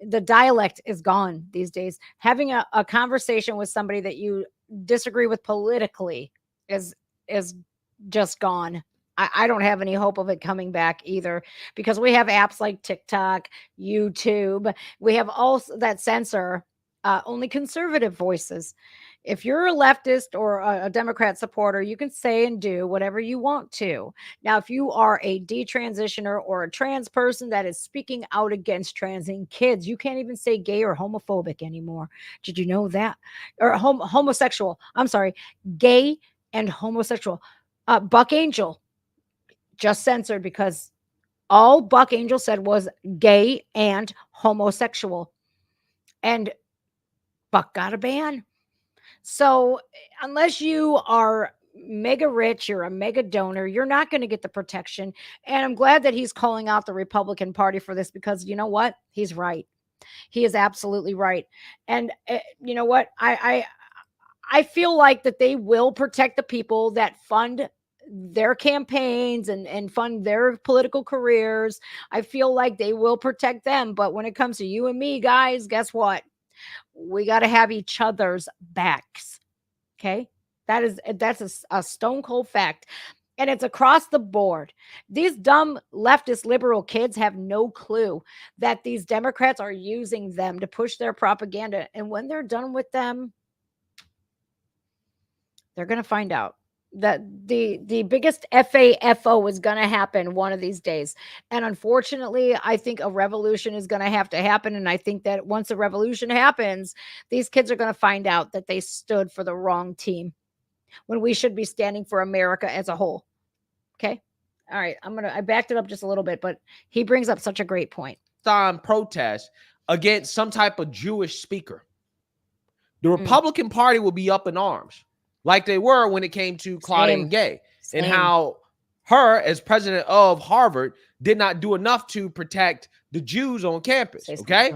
The dialect is gone these days. Having a conversation with somebody that you disagree with politically is just gone. I don't have any hope of it coming back either because we have apps like TikTok, YouTube. We have all that censor only conservative voices. If you're a leftist or a Democrat supporter, you can say and do whatever you want to. Now, if you are a detransitioner or a trans person that is speaking out against transing kids, you can't even say gay or homophobic anymore. Did you know that? Or homosexual. I'm sorry, gay and homosexual. Buck Angel just censored because all Buck Angel said was gay and homosexual. And Buck got a ban. So unless you are mega rich, you're a mega donor, you're not going to get the protection. And I'm glad that he's calling out the Republican Party for this because you know what? He's right. He is absolutely right. And you know what? I feel like that they will protect the people that fund their campaigns and fund their political careers. I feel like they will protect them. But when it comes to you and me, guys, guess what? We got to have each other's backs. Okay. That's a stone cold fact. And it's across the board. These dumb leftist liberal kids have no clue that these Democrats are using them to push their propaganda. And when they're done with them, they're going to find out that the biggest FAFO is going to happen one of these days. And unfortunately, I think a revolution is going to have to happen. And I think that once a revolution happens, these kids are going to find out that they stood for the wrong team when we should be standing for America as a whole. Okay. All right. I backed it up just a little bit, but he brings up such a great point. Protest against some type of Jewish speaker. The Republican Party will be up in arms like they were when it came to Claudine Gay and how her as president of Harvard did not do enough to protect the Jews on campus. Okay.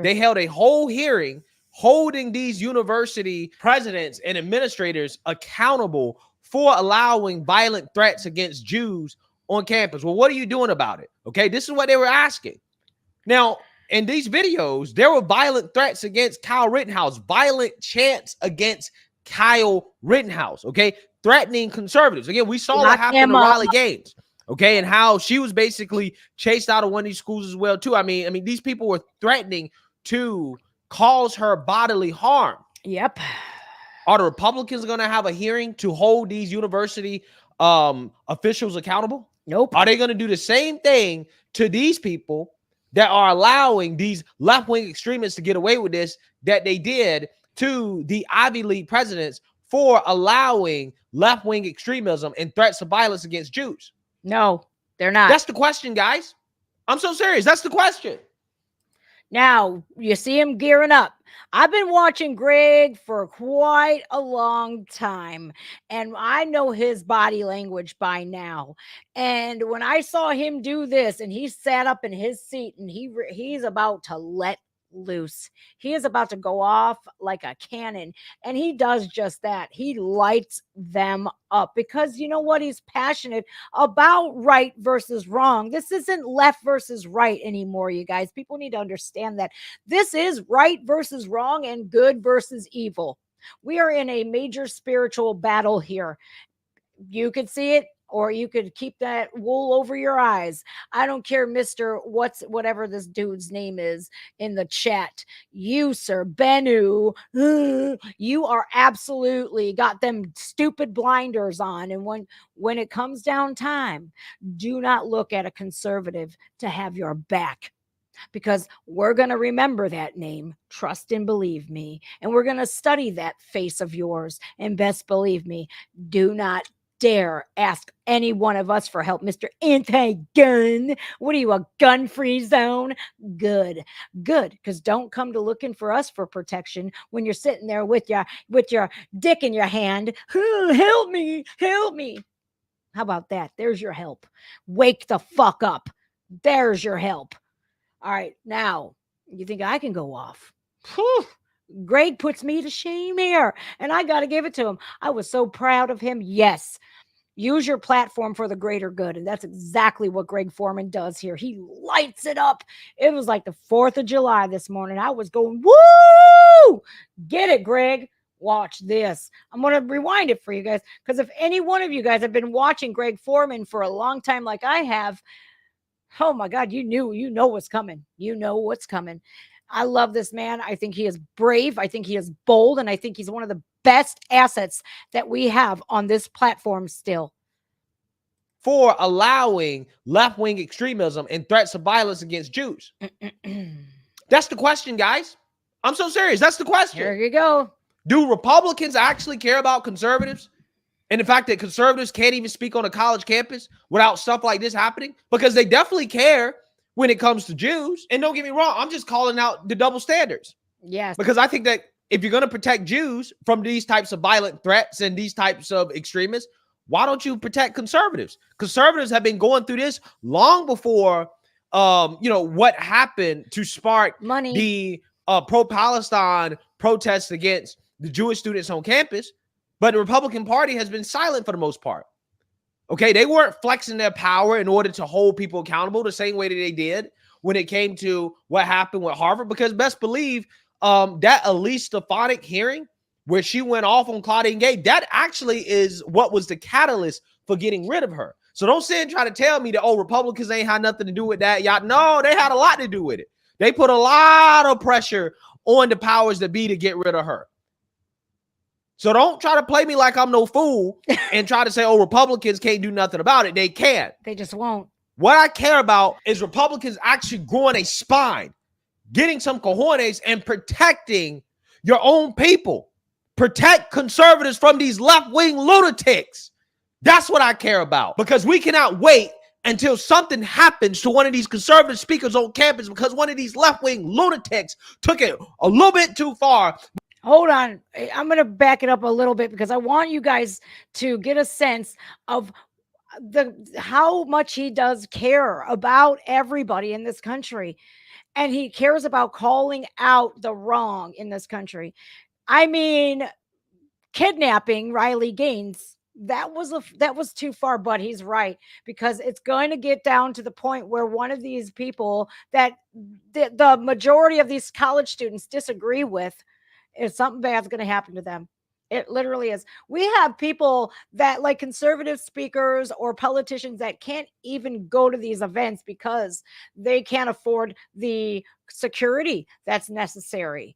They held a whole hearing holding these university presidents and administrators accountable for allowing violent threats against Jews on campus. Well, what are you doing about it? Okay. This is what they were asking. Now, in these videos, there were violent threats against Kyle Rittenhouse, violent chants against Kyle Rittenhouse, okay, threatening conservatives. Again, we saw what happened in Raleigh Gaines, okay, and how she was basically chased out of one of these schools as well, too. I mean, these people were threatening to cause her bodily harm. Yep. Are the Republicans going to have a hearing to hold these university officials accountable? Nope. Are they going to do the same thing to these people that are allowing these left-wing extremists to get away with this that they did to the Ivy League presidents for allowing left-wing extremism and threats of violence against Jews? No, they're not. That's the question, guys. I'm so serious. That's the question. Now, you see him gearing up. I've been watching Greg for quite a long time, and I know his body language by now. And when I saw him do this, and he sat up in his seat, and he's about to let loose. He is about to go off like a cannon, and he does just that. He lights them up because you know what? He's passionate about right versus wrong. This isn't left versus right anymore, you guys. People need to understand that this is right versus wrong and good versus evil. We are in a major spiritual battle here. You could see it, or you could keep that wool over your eyes. I don't care, Mr. Whatever this dude's name is in the chat. You, sir, Bennu, you are absolutely got them stupid blinders on. And when it comes down time, do not look at a conservative to have your back. Because we're going to remember that name, trust and believe me. And we're going to study that face of yours. And best believe me, do not dare ask any one of us for help, Mr. Anti-Gun. What are you, a gun-free zone? Good. Because don't come to looking for us for protection when you're sitting there with your dick in your hand. Help me. How about that? There's your help. Wake the fuck up. There's your help. All right, now you think I can go off? Whew. Greg puts me to shame here, and I got to give it to him. I was so proud of him. Yes, use your platform for the greater good, and that's exactly what Greg Foreman does here. He lights it up. It was like the 4th of July this morning. I was going, woo! Get it, Greg. Watch this. I'm going to rewind it for you guys, because if any one of you guys have been watching Greg Foreman for a long time like I have, oh my God, you know what's coming. You know what's coming. I love this man. I think he is brave. I think he is bold. And I think he's one of the best assets that we have on this platform still. For allowing left-wing extremism and threats of violence against Jews. That's the question, guys. I'm so serious. That's the question. There you go. Do Republicans actually care about conservatives? And the fact that conservatives can't even speak on a college campus without stuff like this happening? Because they definitely care when it comes to Jews. And don't get me wrong, I'm just calling out the double standards. Yes. Because I think that if you're going to protect Jews from these types of violent threats and these types of extremists, why don't you protect conservatives? Conservatives have been going through this long before, what happened to spark money, the pro-Palestine protests against the Jewish students on campus. But the Republican Party has been silent for the most part. Okay, they weren't flexing their power in order to hold people accountable the same way that they did when it came to what happened with Harvard. Because best believe that Elise Stefanik hearing where she went off on Claudine Gay, that actually is what was the catalyst for getting rid of her. So don't sit and try to tell me that, Republicans ain't had nothing to do with that. Y'all, no, they had a lot to do with it. They put a lot of pressure on the powers that be to get rid of her. So don't try to play me like I'm no fool and try to say, Republicans can't do nothing about it. They can't. They just won't. What I care about is Republicans actually growing a spine, getting some cojones and protecting your own people. Protect conservatives from these left-wing lunatics. That's what I care about, because we cannot wait until something happens to one of these conservative speakers on campus because one of these left-wing lunatics took it a little bit too far. Hold on. I'm going to back it up a little bit because I want you guys to get a sense of how much he does care about everybody in this country. And he cares about calling out the wrong in this country. I mean, kidnapping Riley Gaines, that was too far, but he's right, because it's going to get down to the point where one of these people that the majority of these college students disagree with, if something bad's going to happen to them. It literally is. We have people that, like conservative speakers or politicians, that can't even go to these events because they can't afford the security that's necessary.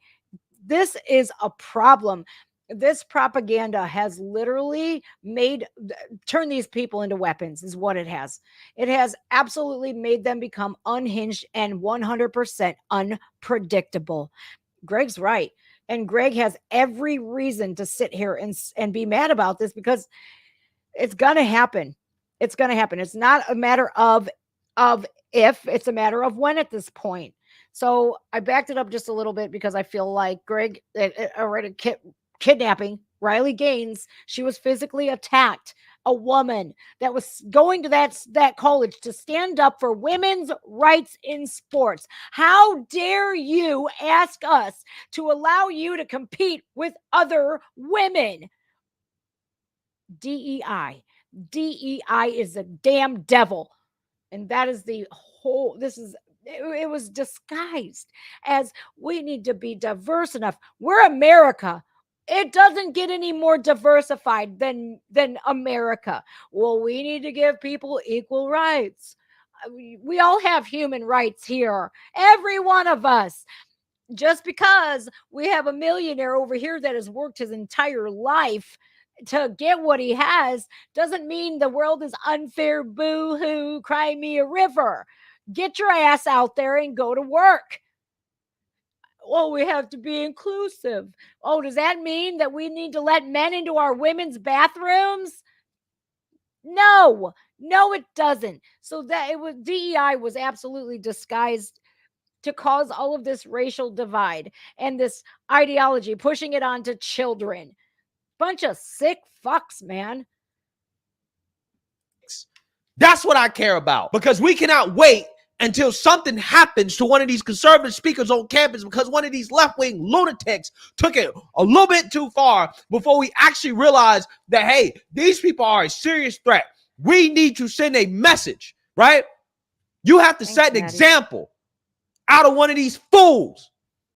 This is a problem. This propaganda has literally turned these people into weapons, is what it has. It has absolutely made them become unhinged and 100% unpredictable. Greg's right. And Greg has every reason to sit here and be mad about this, because it's going to happen. It's going to happen. It's not a matter of if, it's a matter of when at this point. So I backed it up just a little bit because I feel like Greg already kidnapping Riley Gaines. She was physically attacked a woman that was going to that college to stand up for women's rights in sports. How dare you ask us to allow you to compete with other women? DEI. DEI is a damn devil. And that is the whole, it was disguised as we need to be diverse enough. We're America. It doesn't get any more diversified than America. Well, we need to give people equal rights. We all have human rights here. Every one of us. Just because we have a millionaire over here that has worked his entire life to get what he has doesn't mean the world is unfair. Boo hoo, cry me a river. Get your ass out there and go to work. Oh, we have to be inclusive. Oh, does that mean that we need to let men into our women's bathrooms? No, it doesn't. So that it was, DEI was absolutely disguised to cause all of this racial divide and this ideology, pushing it onto children. Bunch of sick fucks, man. That's what I care about, because we cannot wait until something happens to one of these conservative speakers on campus because one of these left-wing lunatics took it a little bit too far before we actually realize that, hey, these people are a serious threat. We need to send a message, right? You have to set an example out of one of these fools.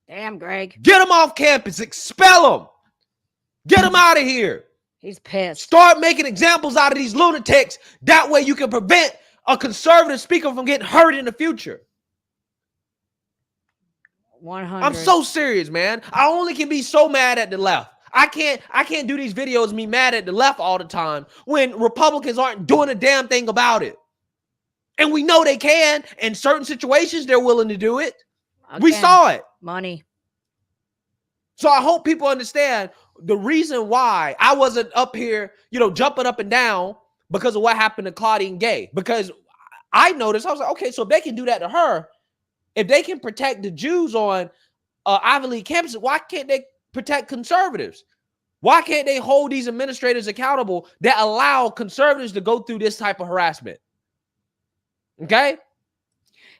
Damn, Greg. Get them off campus. Expel them. Get them out of here. He's pissed. Start making examples out of these lunatics. That way you can prevent a conservative speaker from getting hurt in the future. 100. I'm so serious, man. I only can be so mad at the left. I can't do these videos me mad at the left all the time when Republicans aren't doing a damn thing about it. And we know they can. In certain situations, they're willing to do it. Again, we saw it. Money. So I hope people understand the reason why I wasn't up here, jumping up and down because of what happened to Claudine Gay. Because I noticed, I was like, okay, so if they can do that to her, if they can protect the Jews on Ivy League campuses, why can't they protect conservatives? Why can't they hold these administrators accountable that allow conservatives to go through this type of harassment? Okay?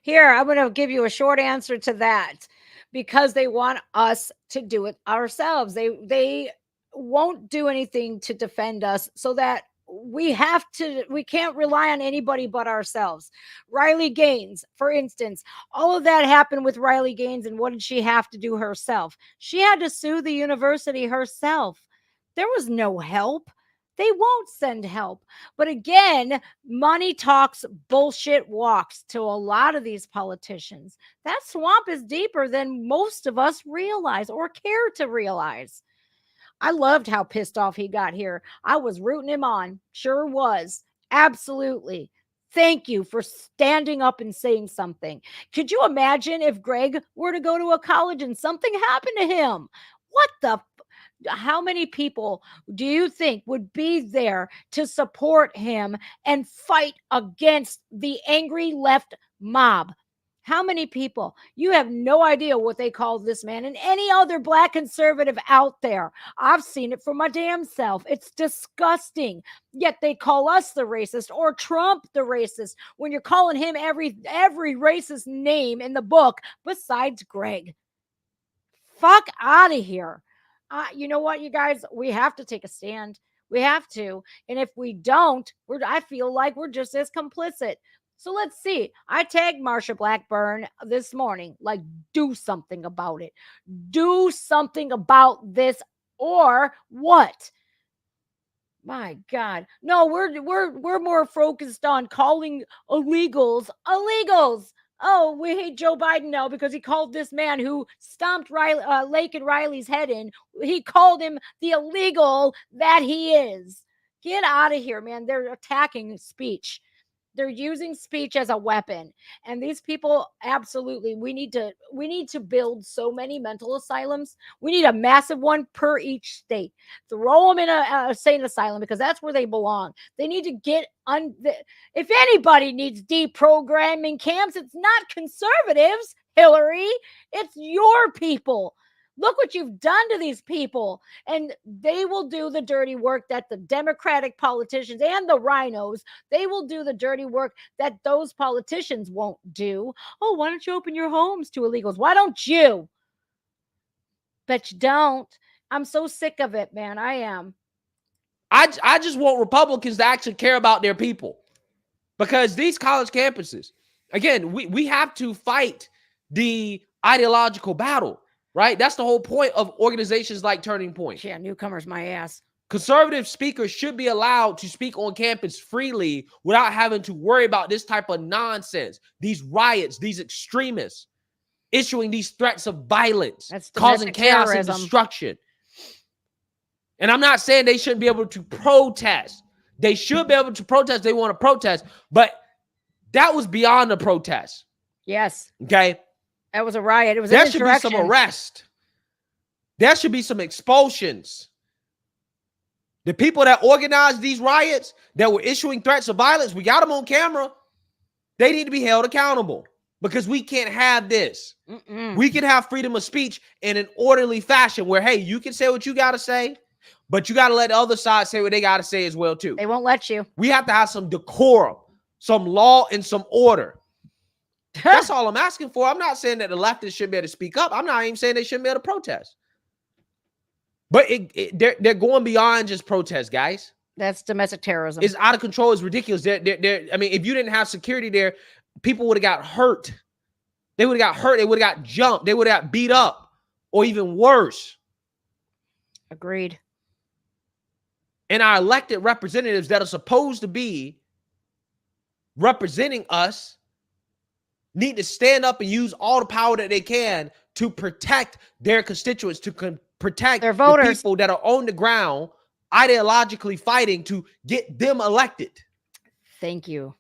Here, I'm going to give you a short answer to that. Because they want us to do it ourselves. They won't do anything to defend us, so that we can't rely on anybody but ourselves. Riley Gaines, for instance, all of that happened with Riley Gaines, and what did she have to do herself? She had to sue the university herself. There was no help. They won't send help. But again, money talks, bullshit walks to a lot of these politicians. That swamp is deeper than most of us realize or care to realize. I loved how pissed off he got here. I was rooting him on. Sure was. Absolutely. Thank you for standing up and saying something. Could you imagine if Greg were to go to a college and something happened to him? What the how many people do you think would be there to support him and fight against the angry left mob? How many people? You have no idea what they call this man and any other black conservative out there. I've seen it for my damn self. It's disgusting. Yet they call us the racist or Trump the racist when you're calling him every racist name in the book besides Greg. Fuck out of here. You know what, you guys? We have to take a stand. We have to. And if we don't, I feel like we're just as complicit. So let's see. I tagged Marsha Blackburn this morning. Like, do something about it. Do something about this or what? My God. No, we're more focused on calling illegals. Oh, we hate Joe Biden now because he called this man who stomped Lake and Riley's head in. He called him the illegal that he is. Get out of here, man. They're attacking speech. They're using speech as a weapon. And these people, absolutely, we need to build so many mental asylums. We need a massive one per each state. Throw them in a sane asylum because that's where they belong. They need to get if anybody needs deprogramming camps, it's not conservatives, Hillary. It's your people. Look what you've done to these people. And they will do the dirty work that the Democratic politicians and the rhinos, they will do the dirty work that those politicians won't do. Oh, why don't you open your homes to illegals? Why don't you? But you don't. I'm so sick of it, man. I am. I just want Republicans to actually care about their people, because these college campuses, again, we have to fight the ideological battle, right? That's the whole point of organizations like Turning Point. Yeah, newcomers, my ass. Conservative speakers should be allowed to speak on campus freely without having to worry about this type of nonsense, these riots, these extremists issuing these threats of violence, causing chaos and destruction. And I'm not saying they shouldn't be able to protest. They should be able to protest. They want to protest, but that was beyond the protest. Yes. Okay. That was a riot. It was there an insurrection. Should be some arrest. There should be some expulsions. The people that organized these riots, that were issuing threats of violence, we got them on camera. They need to be held accountable, because we can't have this. We can have freedom of speech in an orderly fashion where, hey, you can say what you got to say, but you got to let the other side say what they got to say as well, too. They won't let you. We have to have some decorum, some law, and some order. That's all I'm asking for. I'm not saying that the leftists shouldn't be able to speak up. I'm not even saying they shouldn't be able to protest. But they're going beyond just protest, guys. That's domestic terrorism. It's out of control. It's ridiculous. I mean, if you didn't have security there, people would have got hurt. They would have got hurt. They would have got jumped. They would have got beat up, or even worse. Agreed. And our elected representatives that are supposed to be representing us need to stand up and use all the power that they can to protect their constituents, to protect their voters, the people that are on the ground ideologically fighting to get them elected. Thank you.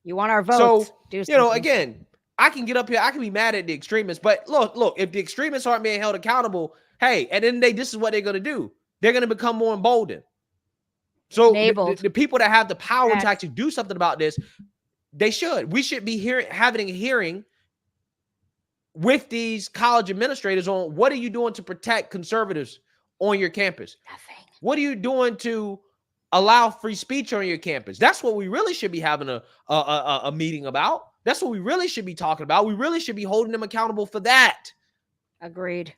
You want our votes. So, do you know, again, I can get up here. I can be mad at the extremists, but look, if the extremists aren't being held accountable, hey, at the end of the day, this is what they're going to do. They're going to become more emboldened. So the people that have the power to actually do something about this, they should. We should be having a hearing with these college administrators on what are you doing to protect conservatives on your campus? Nothing. What are you doing to allow free speech on your campus? That's what we really should be having a meeting about. That's what we really should be talking about. We really should be holding them accountable for that. Agreed.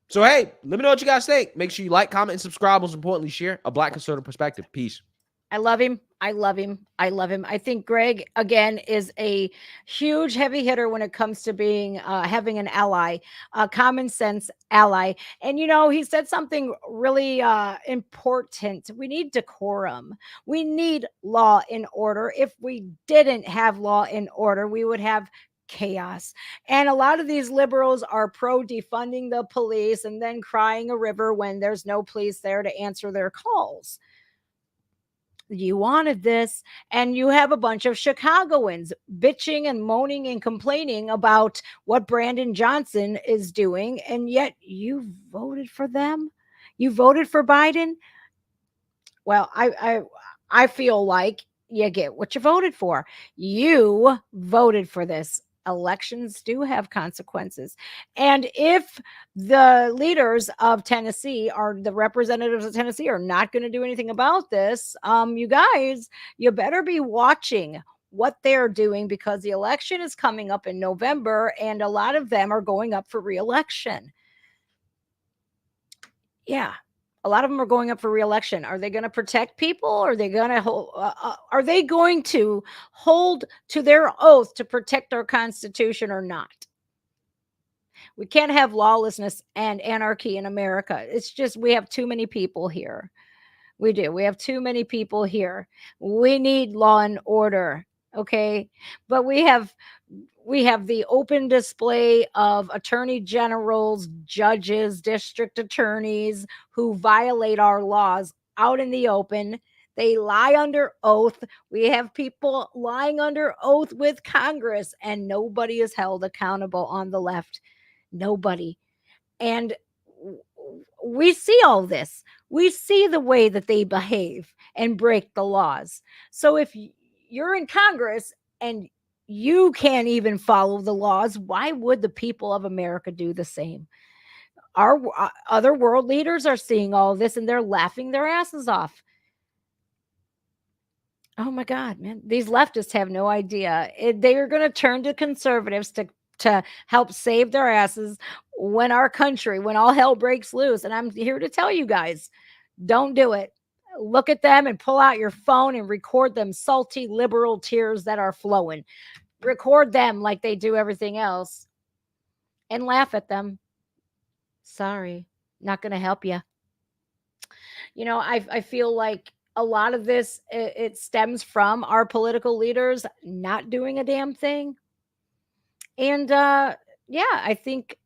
So, hey, let me know what you guys think. Make sure you like, comment, and subscribe. Most importantly, share a Black conservative perspective. Peace. I love him. I love him. I love him. I think Greg, again, is a huge heavy hitter when it comes to being having an ally, a common sense ally. And, you know, he said something really important. We need decorum. We need law and order. If we didn't have law and order, we would have chaos. And a lot of these liberals are pro defunding the police and then crying a river when there's no police there to answer their calls. You wanted this, and you have a bunch of Chicagoans bitching and moaning and complaining about what Brandon Johnson is doing, and yet you voted for them. You voted for Biden. Well, I feel like you get what you voted for. You voted for this. Elections do have consequences. And if the leaders of Tennessee, or the representatives of Tennessee, are not going to do anything about this, you guys, you better be watching what they're doing, because the election is coming up in November and a lot of them are going up for re-election. Yeah. A lot of them are going up for re-election. Are they going to protect people? Or are they going to hold to their oath to protect our Constitution or not? We can't have lawlessness and anarchy in America. It's just, we have too many people here. We do. We have too many people here. We need law and order. Okay. But we have the open display of attorney generals, judges, district attorneys who violate our laws out in the open. They lie under oath. We have people lying under oath with Congress, and nobody is held accountable on the left. Nobody. And we see all this. We see the way that they behave and break the laws. So if you're in Congress and you can't even follow the laws. Why would the people of America do the same? Our other world leaders are seeing all this and they're laughing their asses off. Oh my God, man. These leftists have no idea. They are going to turn to conservatives to help save their asses when all hell breaks loose. And I'm here to tell you guys, don't do it. Look at them and pull out your phone and record them salty liberal tears that are flowing. Record them like they do everything else and laugh at them. Sorry, not going to help you. You know, I feel like a lot of this, it stems from our political leaders not doing a damn thing. And yeah, I think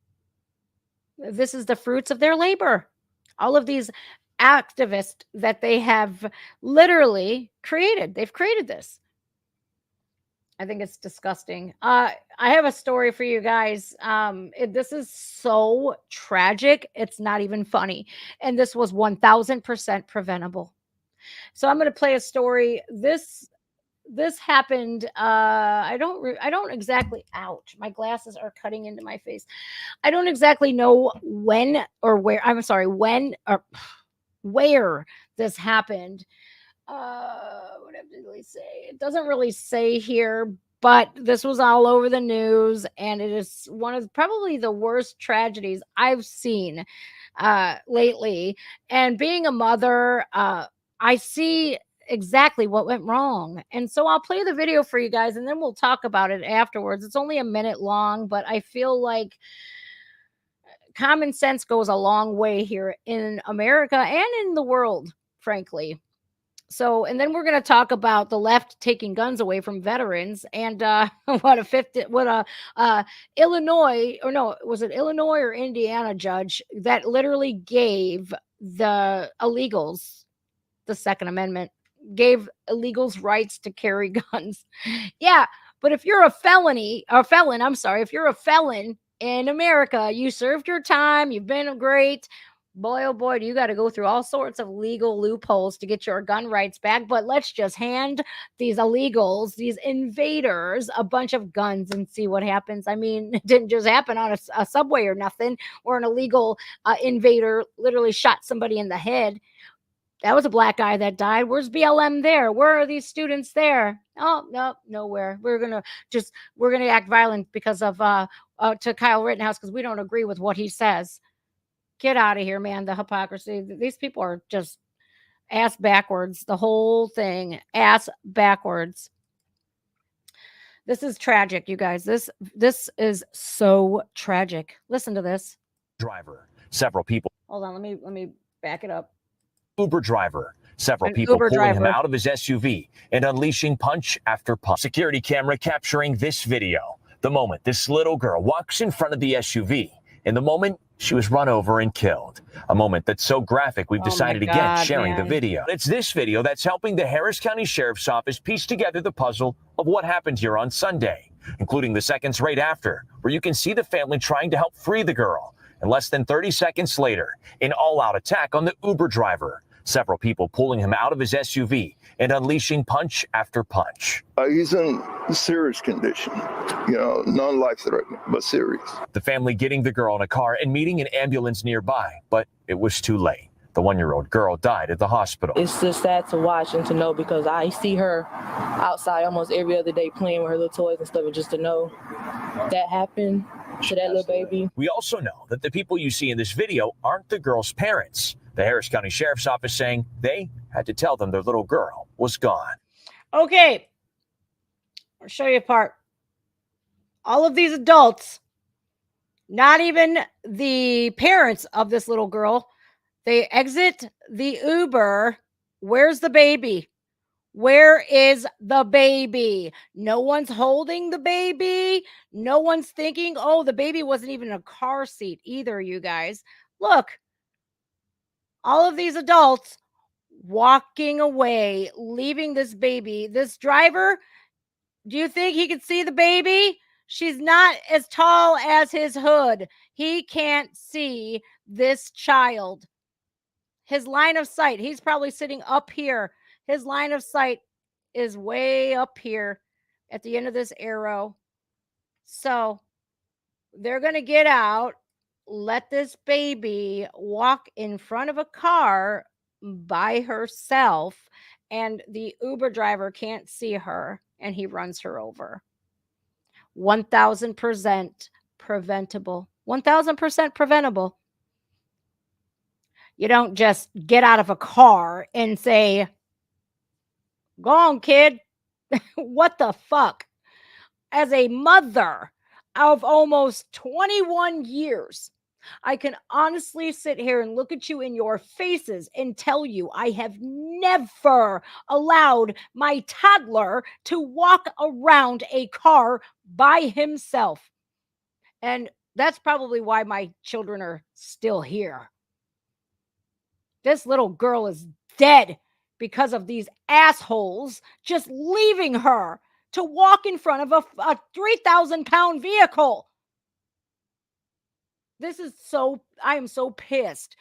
this is the fruits of their labor. All of these activists that they have literally created. They've created this. I think it's disgusting. I have a story for you guys. This is so tragic. It's not even funny. And this was 1000% preventable. So I'm going to play a story. This happened. I don't exactly, ouch, my glasses are cutting into my face. I don't exactly know when or where, I'm sorry, when or where this happened. What did they say? It doesn't really say here, but this was all over the news, and it is one of probably the worst tragedies I've seen lately. And being a mother, I see exactly what went wrong. And so I'll play the video for you guys, and then we'll talk about it afterwards. It's only a minute long, but I feel like common sense goes a long way here in America and in the world, frankly. So, and then we're going to talk about the left taking guns away from veterans and Illinois, or no, was it Illinois or Indiana judge that literally gave the illegals, the Second Amendment, gave illegals rights to carry guns. Yeah, but if you're if you're a felon in America, you served your time, you've been great. Boy, oh boy, do you got to go through all sorts of legal loopholes to get your gun rights back. But let's just hand these illegals, these invaders, a bunch of guns and see what happens. I mean, it didn't just happen on a subway or nothing, where an illegal invader literally shot somebody in the head. That was a black guy that died. Where's BLM there? Where are these students there? Oh, no, nowhere. We're going to act violent because of to Kyle Rittenhouse because we don't agree with what he says. Get out of here, man. The hypocrisy. These people are just ass backwards. The whole thing, ass backwards. This is tragic, you guys. This is so tragic. Listen to this. Driver. Several people. Hold on. Let me back it up. Uber driver. Several people pulling him out of his SUV and unleashing punch after punch. Security camera capturing this video. The moment this little girl walks in front of the SUV. And the moment she was run over and killed. A moment that's so graphic, we've decided against sharing the video. It's this video that's helping the Harris County Sheriff's Office piece together the puzzle of what happened here on Sunday, including the seconds right after, where you can see the family trying to help free the girl. And less than 30 seconds later, an all-out attack on the Uber driver. Several people pulling him out of his SUV and unleashing punch after punch. He's in serious condition, non-life-threatening, but serious. The family getting the girl in a car and meeting an ambulance nearby, but it was too late. The 1-year-old girl died at the hospital. It's just sad to watch and to know because I see her outside almost every other day playing with her little toys and stuff, and just to know that happened to that little baby. We also know that the people you see in this video aren't the girl's parents. The Harris County Sheriff's Office saying they had to tell them their little girl was gone. Okay. I'll show you a part. All of these adults, not even the parents of this little girl, they exit the Uber. Where's the baby? Where is the baby? No one's holding the baby. No one's thinking, oh, the baby wasn't even in a car seat either, you guys. Look. All of these adults walking away, leaving this baby. This driver, do you think he could see the baby? She's not as tall as his hood. He can't see this child. His line of sight, he's probably sitting up here. His line of sight is way up here. at the end of this arrow. So they're going to get out, let this baby walk in front of a car by herself, and the Uber driver can't see her, and he runs her over. 1,000% preventable. 1,000% preventable. You don't just get out of a car and say, go on, kid. What the fuck? As a mother of almost 21 years, I can honestly sit here and look at you in your faces and tell you I have never allowed my toddler to walk around a car by himself. And that's probably why my children are still here. This little girl is dead because of these assholes just leaving her to walk in front of a 3,000-pound vehicle. I am so pissed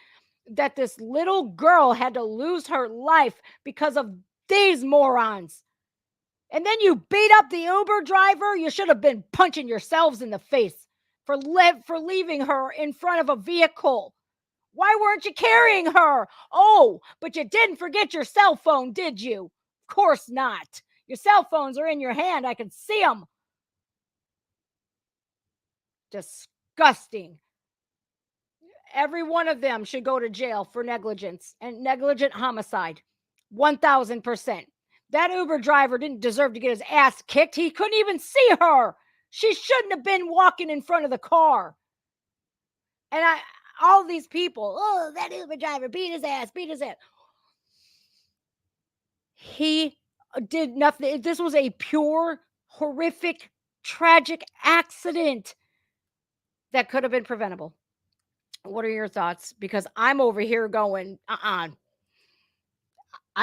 that this little girl had to lose her life because of these morons. And then you beat up the Uber driver. You should have been punching yourselves in the face for leaving her in front of a vehicle. Why weren't you carrying her? Oh, but you didn't forget your cell phone, did you? Of course not. Your cell phones are in your hand. I can see them. Disgusting. Every one of them should go to jail for negligence and negligent homicide. 1,000%. That Uber driver didn't deserve to get his ass kicked. He couldn't even see her. She shouldn't have been walking in front of the car. And all these people, oh, that Uber driver beat his ass. He did nothing. This was a pure, horrific, tragic accident that could have been preventable. What are your thoughts? Because I'm over here going, I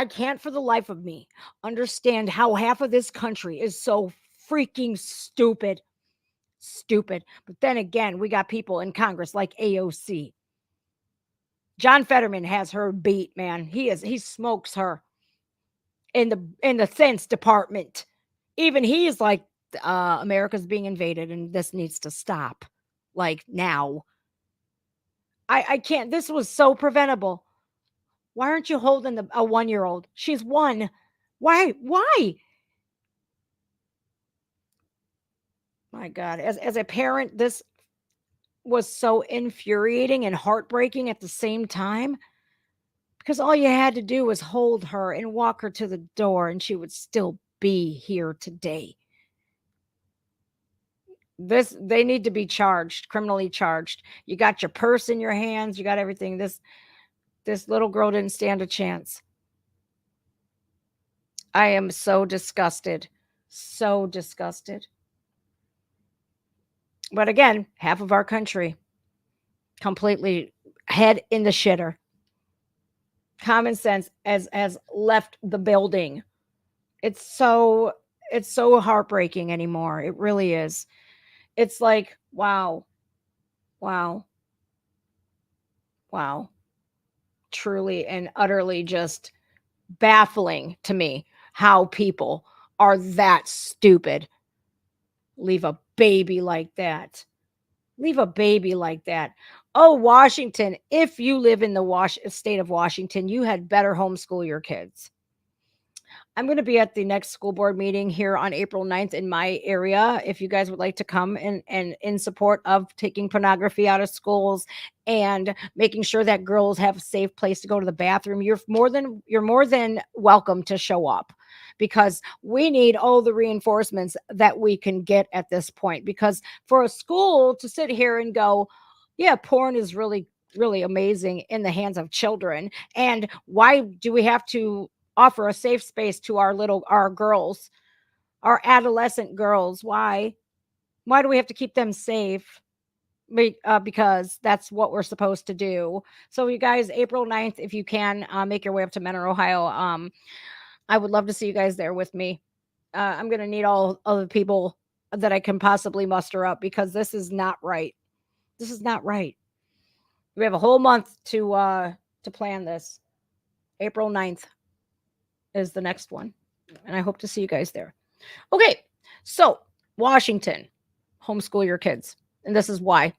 can't for the life of me understand how half of this country is so freaking stupid. But then again, we got people in Congress like AOC. John Fetterman has her beat, man. He smokes her in the Sense Department. Even he's like, America's being invaded and this needs to stop. Like now. I can't. This was so preventable. Why aren't you holding a 1-year-old? She's 1. Why? My God. As a parent, this was so infuriating and heartbreaking at the same time. Because all you had to do was hold her and walk her to the door and she would still be here today. They need to be charged, criminally charged. You got your purse in your hands. You got everything. This little girl didn't stand a chance. I am so disgusted. So disgusted. But again, half of our country completely head in the shitter. Common sense has left the building. It's so heartbreaking anymore. It really is. It's like, wow. Truly and utterly just baffling to me how people are that stupid. Leave a baby like that. Oh, Washington, if you live in the state of Washington, you had better homeschool your kids. I'm going to be at the next school board meeting here on April 9th in my area. If you guys would like to come and in support of taking pornography out of schools and making sure that girls have a safe place to go to the bathroom, you're more than welcome to show up, because we need all the reinforcements that we can get at this point. Because for a school to sit here and go, yeah, porn is really, really amazing in the hands of children. And why do we have to offer a safe space to our girls, our adolescent girls? Why do we have to keep them safe? Because that's what we're supposed to do. So you guys, April 9th, if you can, make your way up to Mentor, Ohio. I would love to see you guys there with me. I'm going to need all of the people that I can possibly muster up, because this is not right. We have a whole month to plan this. April 9th is the next one, and I hope to see you guys there. Okay, So, Washington, homeschool your kids. And this is why.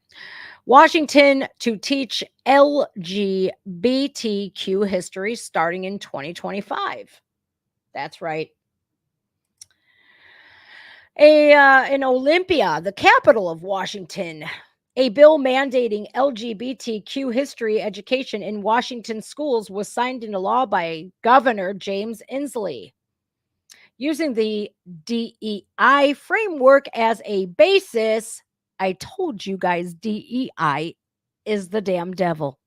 Washington to teach LGBTQ history starting in 2025. That's right. In Olympia, the capital of Washington, a bill mandating LGBTQ history education in Washington schools was signed into law by Governor James Inslee. Using the DEI framework as a basis, I told you guys DEI is the damn devil.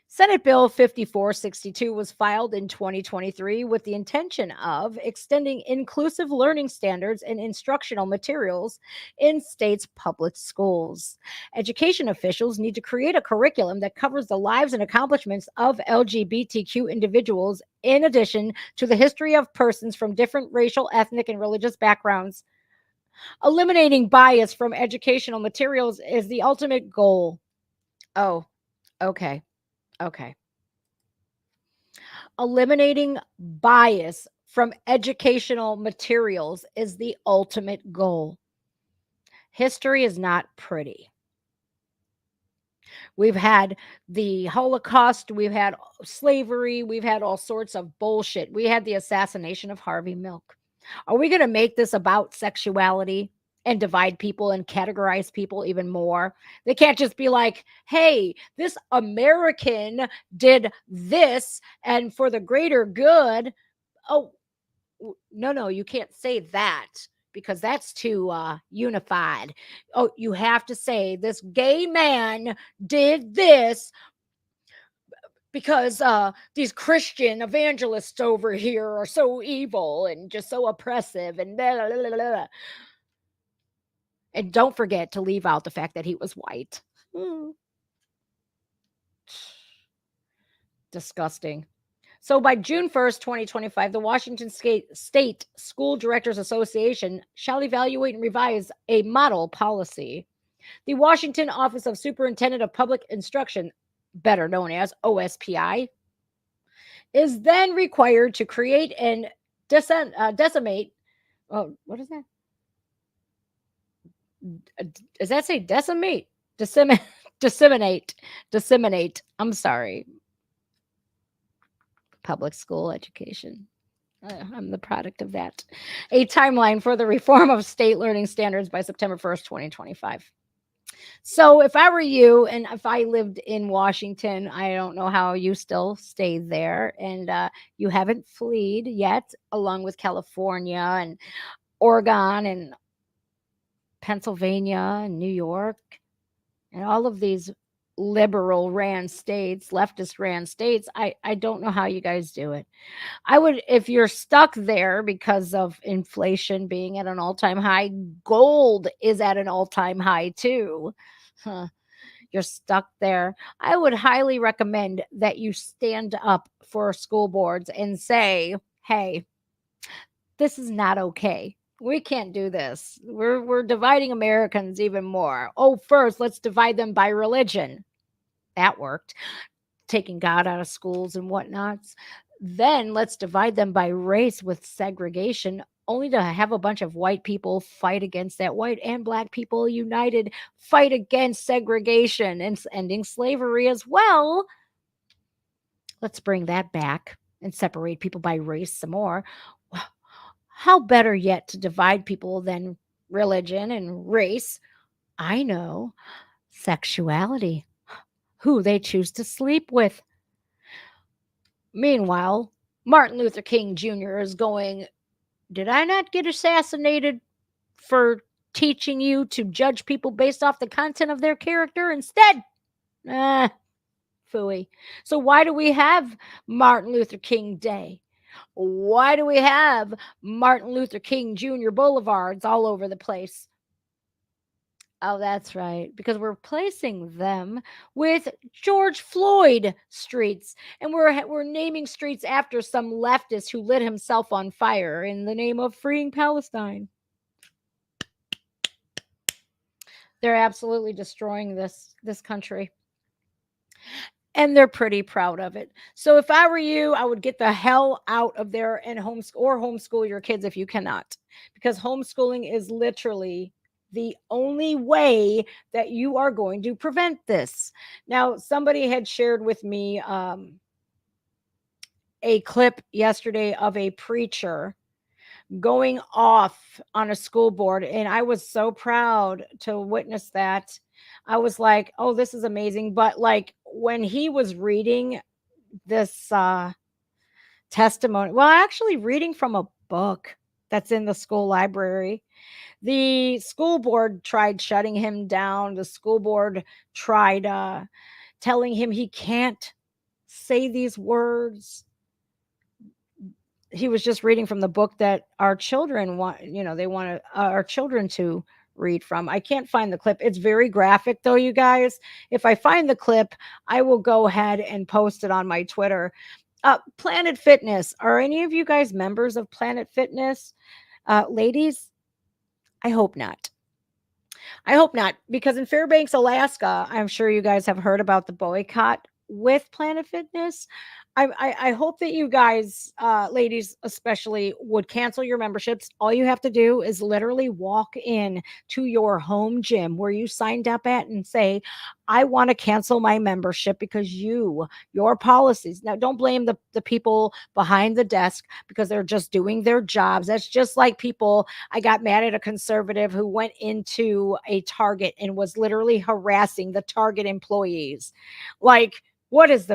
Senate Bill 5462 was filed in 2023 with the intention of extending inclusive learning standards and instructional materials in states' public schools. Education officials need to create a curriculum that covers the lives and accomplishments of LGBTQ individuals, in addition to the history of persons from different racial, ethnic, and religious backgrounds. Eliminating bias from educational materials is the ultimate goal. Oh, okay. Okay. Eliminating bias from educational materials is the ultimate goal. History is not pretty. We've had the Holocaust, we've had slavery, we've had all sorts of bullshit. We had the assassination of Harvey Milk. Are we going to make this about sexuality and divide people and categorize people even more? They can't just be like, hey, this American did this and for the greater good. Oh, no, you can't say that because that's too unified. Oh, you have to say this gay man did this because these Christian evangelists over here are so evil and just so oppressive and blah, blah, blah, blah. And don't forget to leave out the fact that he was white. Disgusting. So by June 1st, 2025, the Washington State School Directors Association shall evaluate and revise a model policy. The Washington Office of Superintendent of Public Instruction, better known as OSPI, is then required to create and decimate. Oh, what is that? Does that say decimate? Disseminate. I'm sorry. Public school education. I'm the product of that. A timeline for the reform of state learning standards by September 1st, 2025. So if I were you and if I lived in Washington, I don't know how you still stay there and you haven't fled yet, along with California and Oregon and Pennsylvania and New York and all of these liberal ran states, leftist ran states. I don't know how you guys do it. I would, if you're stuck there because of inflation being at an all-time high, gold is at an all-time high too. You're stuck there. I would highly recommend that you stand up for school boards and say, hey, this is not okay. We can't do this. We're dividing Americans even more. Oh, first, let's divide them by religion. That worked. Taking God out of schools and whatnots. Then let's divide them by race with segregation, only to have a bunch of white people fight against that. White and black people united fight against segregation and ending slavery as well. Let's bring that back and separate people by race some more. How better yet to divide people than religion and race? I know. Sexuality. Who they choose to sleep with. Meanwhile, Martin Luther King Jr. is going, did I not get assassinated for teaching you to judge people based off the content of their character instead? Phooey. So why do we have Martin Luther King Day? Why do we have Martin Luther King Jr. boulevards all over the place? Oh, that's right. Because we're replacing them with George Floyd streets. And we're naming streets after some leftist who lit himself on fire in the name of freeing Palestine. They're absolutely destroying this country. and they're pretty proud of it. So if I were you, I would get the hell out of there and homeschool your kids if you cannot, because homeschooling is literally the only way that you are going to prevent this. Now, somebody had shared with me a clip yesterday of a preacher going off on a school board, and I was so proud to witness that. I was like, oh, this is amazing. But like when he was reading this testimony, well, actually reading from a book that's in the school library, the school board tried shutting him down. The school board tried telling him he can't say these words. He was just reading from the book that our children want, they want our children to read from. I can't find the clip. It's very graphic though, you guys. If I find the clip, I will go ahead and post it on my Twitter. Planet Fitness. Are any of you guys members of Planet Fitness? Ladies, I hope not. I hope not, because in Fairbanks, Alaska, I'm sure you guys have heard about the boycott with Planet Fitness. I hope that you guys, ladies especially, would cancel your memberships. All you have to do is literally walk in to your home gym where you signed up at and say, I want to cancel my membership because your policies. Now, don't blame the people behind the desk because they're just doing their jobs. That's just like people. I got mad at a conservative who went into a Target and was literally harassing the Target employees. Like, what is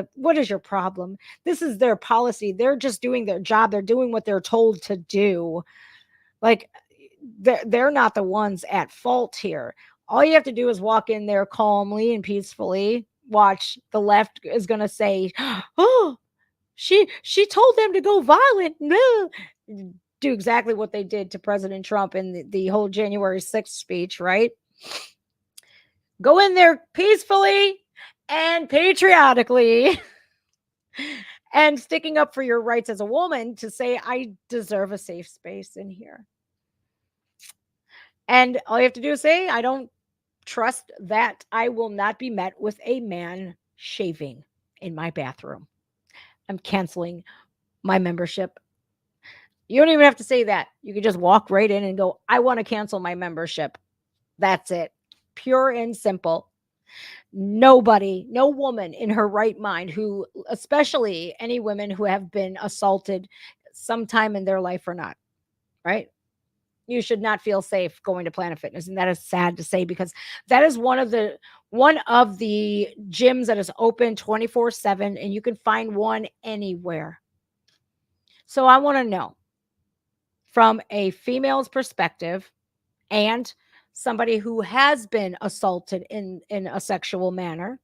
your problem? This is their policy. They're just doing their job. They're doing what they're told to do. Like, they're not the ones at fault here. All you have to do is walk in there calmly and peacefully. Watch, the left is going to say, oh, she told them to go violent. No. Do exactly what they did to President Trump in the whole January 6th speech, right? Go in there peacefully and patriotically and sticking up for your rights as a woman to say, I deserve a safe space in here. And all you have to do is say, I don't trust that I will not be met with a man shaving in my bathroom. I'm canceling my membership. You don't even have to say that. You can just walk right in and go, I want to cancel my membership. That's it. Pure and simple. Nobody, no woman in her right mind who, especially any women who have been assaulted sometime in their life or not, right? You should not feel safe going to Planet Fitness. And that is sad to say, because that is one of the gyms that is open 24/7, and you can find one anywhere. So I want to know, from a female's perspective and somebody who has been assaulted in a sexual manner,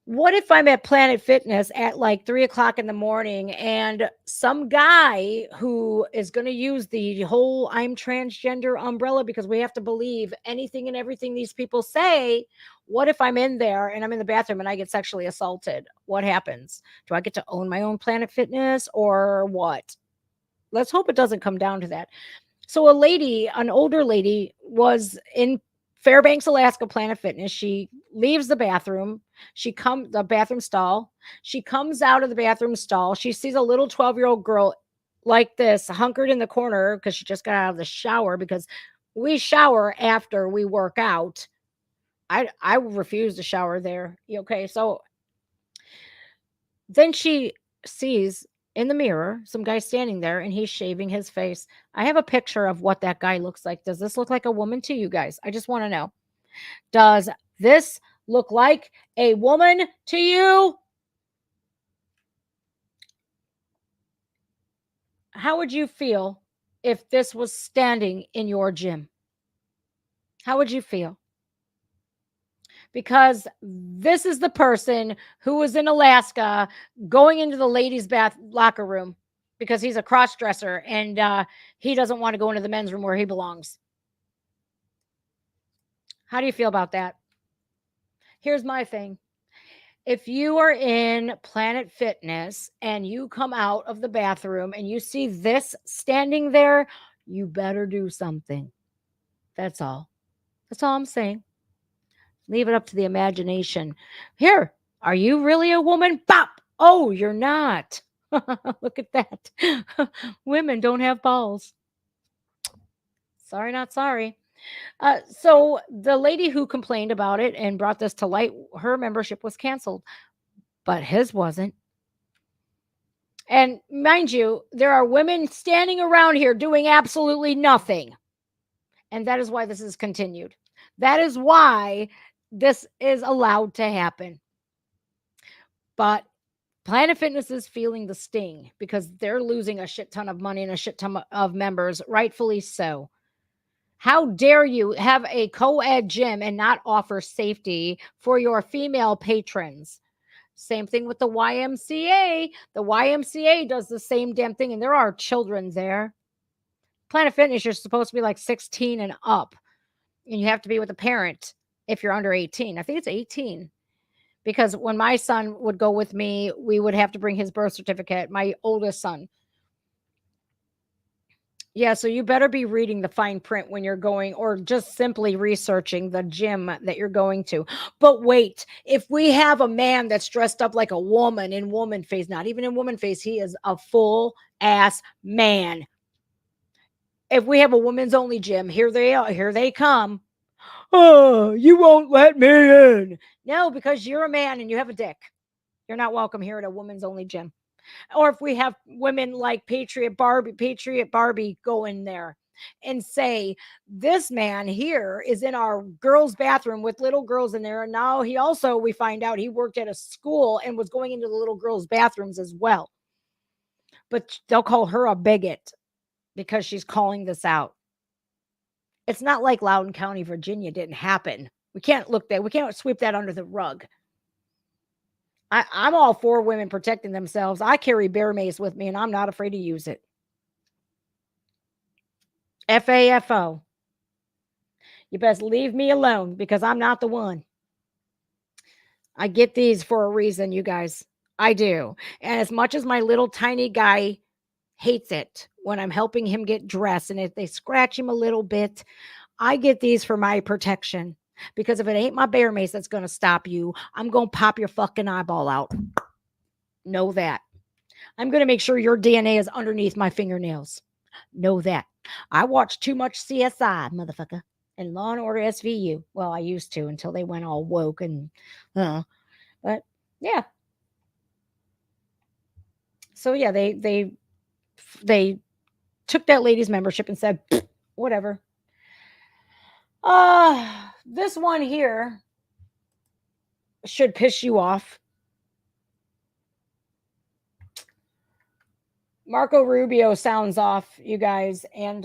what if I'm at Planet Fitness at like 3:00 in the morning and some guy who is going to use the whole I'm transgender umbrella, because we have to believe anything and everything these people say? What if I'm in there and I'm in the bathroom and I get sexually assaulted? What happens? Do I get to own my own Planet Fitness or what? Let's hope it doesn't come down to that. So an older lady was in Fairbanks, Alaska, Planet Fitness. She leaves the bathroom. The bathroom stall. She comes out of the bathroom stall. She sees a little 12-year-old girl like this, hunkered in the corner because she just got out of the shower, because we shower after we work out. I refuse to shower there. Okay. So then she sees in the mirror some guy standing there and he's shaving his face. I have a picture of what that guy looks like. Does this look like a woman to you guys? I just want to know. Does this look like a woman to you? How would you feel if this was standing in your gym? How would you feel? Because this is the person who was in Alaska going into the ladies' locker room because he's a cross-dresser and he doesn't want to go into the men's room where he belongs. How do you feel about that? Here's my thing. If you are in Planet Fitness and you come out of the bathroom and you see this standing there, you better do something. That's all. That's all I'm saying. Leave it up to the imagination. Here, Are you really a woman? Bop! Oh, you're not. Look at that. Women don't have balls. Sorry, not sorry. So the lady who complained about it and brought this to light, her membership was canceled, but his wasn't. And mind you, there are women standing around here doing absolutely nothing. And that is why this is continued. That is why this is allowed to happen. But Planet Fitness is feeling the sting because they're losing a shit ton of money and a shit ton of members, rightfully so. How dare you have a co-ed gym and not offer safety for your female patrons? Same thing with the YMCA. The YMCA does the same damn thing, and there are children there. Planet Fitness, you're supposed to be like 16 and up, and you have to be with a parent if you're under 18. I think it's 18. Because when my son would go with me, we would have to bring his birth certificate, my oldest son. Yeah, so you better be reading the fine print when you're going, or just simply researching the gym that you're going to. But wait, if we have a man that's dressed up like a woman in woman face, not even in woman face, he is a full ass man. If we have a women's only gym, here they are, here they come. Oh, you won't let me in. No, because you're a man and you have a dick. You're not welcome here at a women's only gym. Or if we have women like Patriot Barbie go in there and say, this man here is in our girls' bathroom with little girls in there. And now he also, we find out he worked at a school and was going into the little girls' bathrooms as well. But they'll call her a bigot because she's calling this out. It's not like Loudoun County, Virginia didn't happen. We can't look there. We can't sweep that under the rug. I'm all for women protecting themselves. I carry bear mace with me, and I'm not afraid to use it. FAFO. You best leave me alone because I'm not the one. I get these for a reason, you guys. I do. And as much as my little tiny guy hates it when I'm helping him get dressed, and if they scratch him a little bit, I get these for my protection. Because if it ain't my bear mace that's going to stop you, I'm going to pop your fucking eyeball out. Know that. I'm going to make sure your DNA is underneath my fingernails. Know that. I watch too much CSI, motherfucker, and Law and Order SVU. Well, I used to until they went all woke and, but yeah. So yeah, they took that lady's membership and said, whatever. This one here should piss you off. Marco Rubio sounds off, you guys, and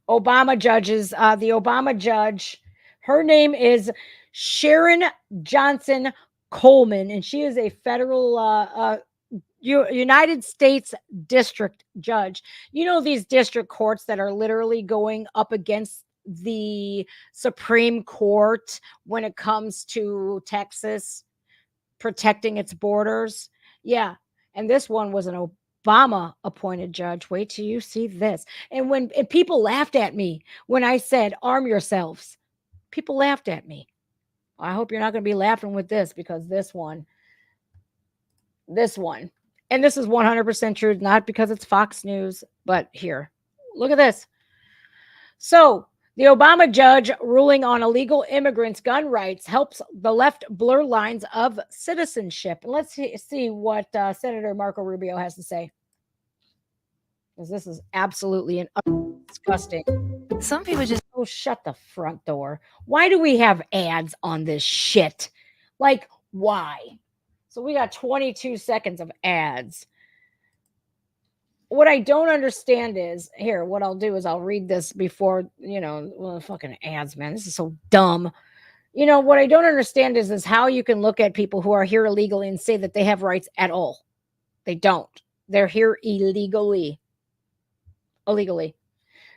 Obama judges, the Obama judge, her name is Sharon Johnson Coleman, and she is a federal United States district judge. You know, these district courts that are literally going up against the Supreme Court when it comes to Texas protecting its borders. Yeah. And this one was an Obama appointed judge. Wait till you see this. And people laughed at me when I said, arm yourselves, people laughed at me. I hope you're not going to be laughing with this, because this one, and this is 100% true, not because it's Fox News, but here, look at this. So the Obama judge ruling on illegal immigrants' gun rights helps the left blur lines of citizenship. And let's see what Senator Marco Rubio has to say, because this is absolutely disgusting. Some people just, oh, shut the front door. Why do we have ads on this shit? Like, why? So we got 22 seconds of ads. What I don't understand is, here, what I'll do is I'll read this before, fucking ads, man. This is so dumb. What I don't understand is how you can look at people who are here illegally and say that they have rights at all. They don't. They're here illegally.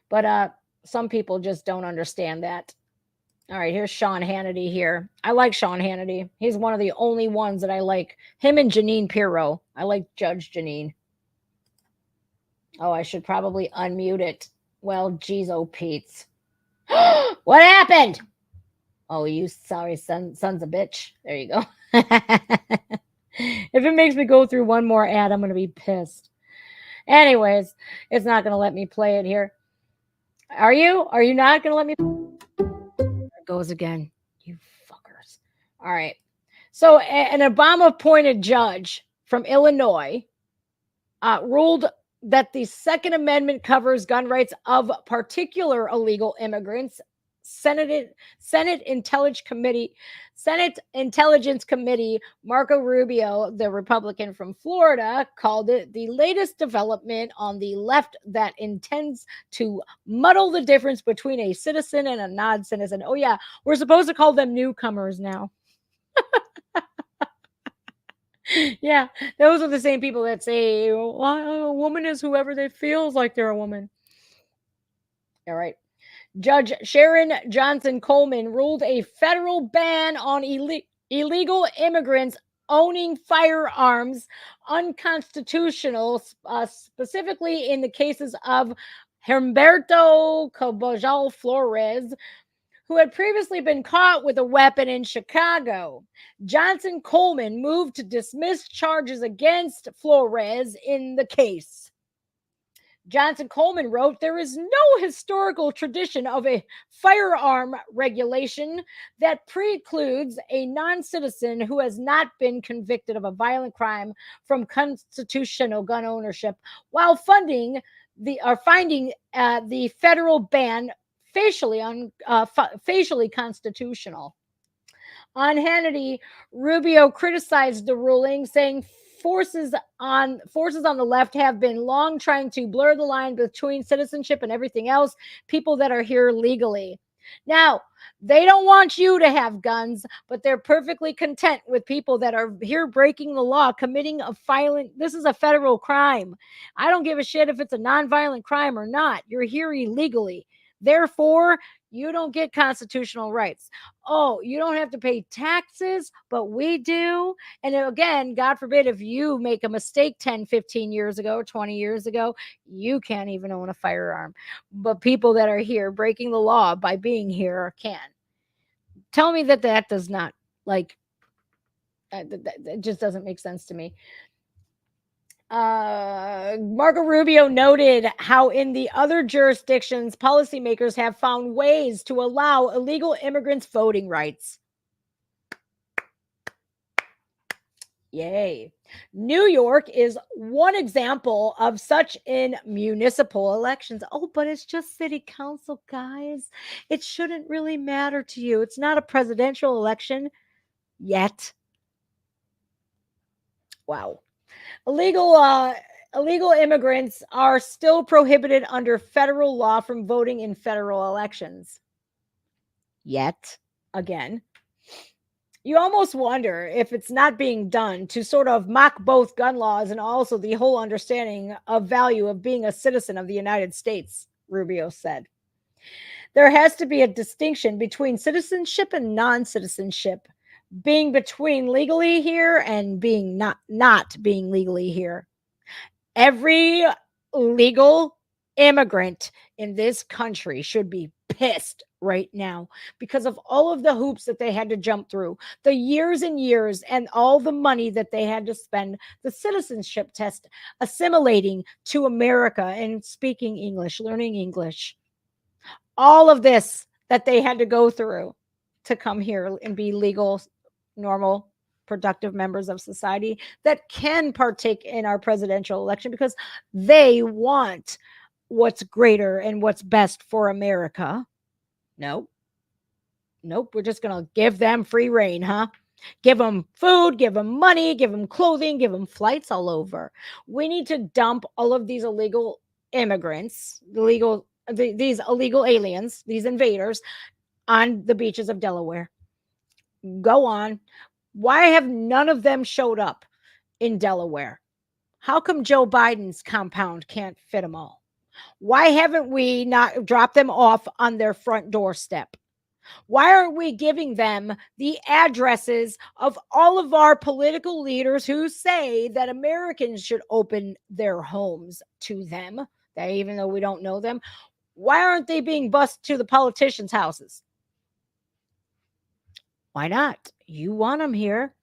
But some people just don't understand that. All right, here's Sean Hannity here. I like Sean Hannity. He's one of the only ones that I like. Him and Jeanine Pirro. I like Judge Jeanine. Oh, I should probably unmute it. Well, geez, oh, Pete's. What happened? Oh, you sorry sons of bitch. There you go. If it makes me go through one more ad, I'm going to be pissed. Anyways, it's not going to let me play it here. Are you? Are you not going to let me? There it goes again. You fuckers. All right. So an Obama-appointed judge from Illinois ruled that the Second Amendment covers gun rights of particular illegal immigrants. Senate Intelligence Committee, Marco Rubio, the Republican from Florida, called it the latest development on the left that intends to muddle the difference between a citizen and a non-citizen. Oh yeah, we're supposed to call them newcomers now. Yeah, those are the same people that say, well, a woman is whoever they feels like they're a woman. All right. Judge Sharon Johnson Coleman ruled a federal ban on illegal immigrants owning firearms unconstitutional, specifically in the cases of Humberto Caballal Flores, who had previously been caught with a weapon in Chicago. Johnson Coleman moved to dismiss charges against Flores in the case. Johnson Coleman wrote, there is no historical tradition of a firearm regulation that precludes a non-citizen who has not been convicted of a violent crime from constitutional gun ownership, while finding the federal ban facially constitutional. On Hannity, Rubio criticized the ruling, saying forces on the left have been long trying to blur the line between citizenship and everything else, people that are here legally. Now, they don't want you to have guns, but they're perfectly content with people that are here breaking the law, committing a violent. This is a federal crime. I don't give a shit if it's a nonviolent crime or not. You're here illegally. Therefore, you don't get constitutional rights. Oh, you don't have to pay taxes, but we do. And again, God forbid, if you make a mistake 10, 15 years ago, 20 years ago, you can't even own a firearm. But people that are here breaking the law by being here can. Tell me that does not, like, it just doesn't make sense to me. Marco Rubio noted how in the other jurisdictions, policymakers have found ways to allow illegal immigrants voting rights. Yay. New York is one example of such in municipal elections. Oh, but it's just city council, guys. It shouldn't really matter to you. It's not a presidential election yet. Wow. Illegal immigrants are still prohibited under federal law from voting in federal elections. Yet, again, you almost wonder if it's not being done to sort of mock both gun laws and also the whole understanding of value of being a citizen of the United States, Rubio said. There has to be a distinction between citizenship and non-citizenship, being between legally here and being not being legally here. Every legal immigrant in this country should be pissed right now because of all of the hoops that they had to jump through, the years and years, and all the money that they had to spend, the citizenship test, assimilating to America and speaking English, learning English. All of this that they had to go through to come here and be legal, normal, productive members of society that can partake in our presidential election because they want what's greater and what's best for America. Nope. We're just going to give them free reign, huh? Give them food, give them money, give them clothing, give them flights all over. We need to dump all of these illegal immigrants, these illegal aliens, these invaders on the beaches of Delaware. Go on. Why have none of them showed up in Delaware? How come Joe Biden's compound can't fit them all? Why haven't we not dropped them off on their front doorstep? Why aren't we giving them the addresses of all of our political leaders who say that Americans should open their homes to them, that even though we don't know them? Why aren't they being bused to the politicians' houses? Why not? You want them here.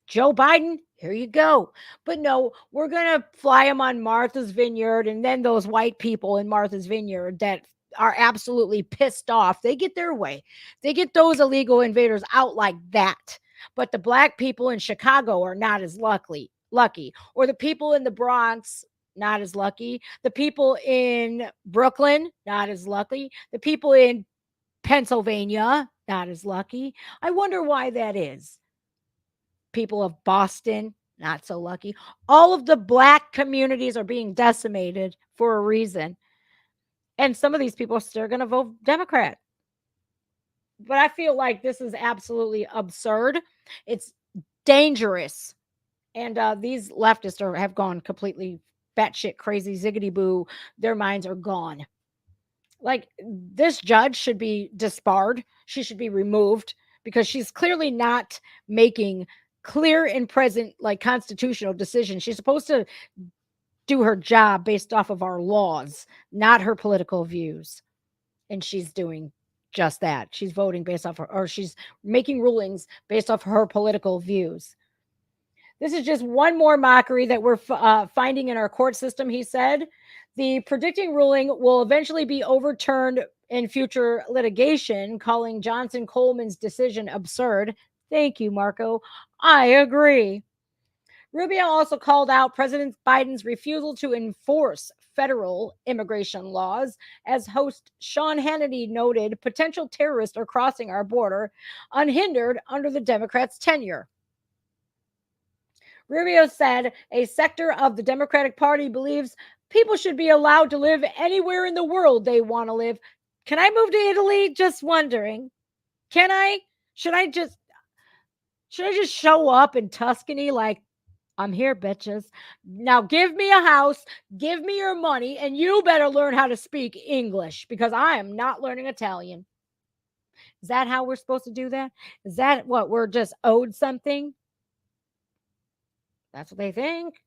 Joe Biden, here you go. But no, we're going to fly them on Martha's Vineyard, and then those white people in Martha's Vineyard that are absolutely pissed off, they get their way. They get those illegal invaders out like that. But the black people in Chicago are not as lucky. Or the people in the Bronx, not as lucky. The people in Brooklyn, not as lucky. The people in Pennsylvania, not as lucky. I wonder why that is. People of Boston, not so lucky. All of the black communities are being decimated for a reason. And some of these people are still going to vote Democrat. But I feel like this is absolutely absurd. It's dangerous. And these leftists have gone completely batshit crazy, ziggity boo. Their minds are gone. Like, this judge should be disbarred. She should be removed because she's clearly not making clear and present, like, constitutional decisions. She's supposed to do her job based off of our laws, not her political views. And she's doing just that. She's voting based off or she's making rulings based off her political views. This is just one more mockery that we're finding in our court system, he said. The predicting ruling will eventually be overturned in future litigation, calling Johnson Coleman's decision absurd. Thank you, Marco. I agree. Rubio also called out President Biden's refusal to enforce federal immigration laws. As host Sean Hannity noted, potential terrorists are crossing our border unhindered under the Democrats' tenure. Rubio said a sector of the Democratic Party believes people should be allowed to live anywhere in the world they want to live. Can I move to Italy? Just wondering. Can I? Should I just show up in Tuscany like, I'm here, bitches. Now give me a house, give me your money, and you better learn how to speak English because I am not learning Italian. Is that how we're supposed to do that? Is that what we're just owed something? That's what they think.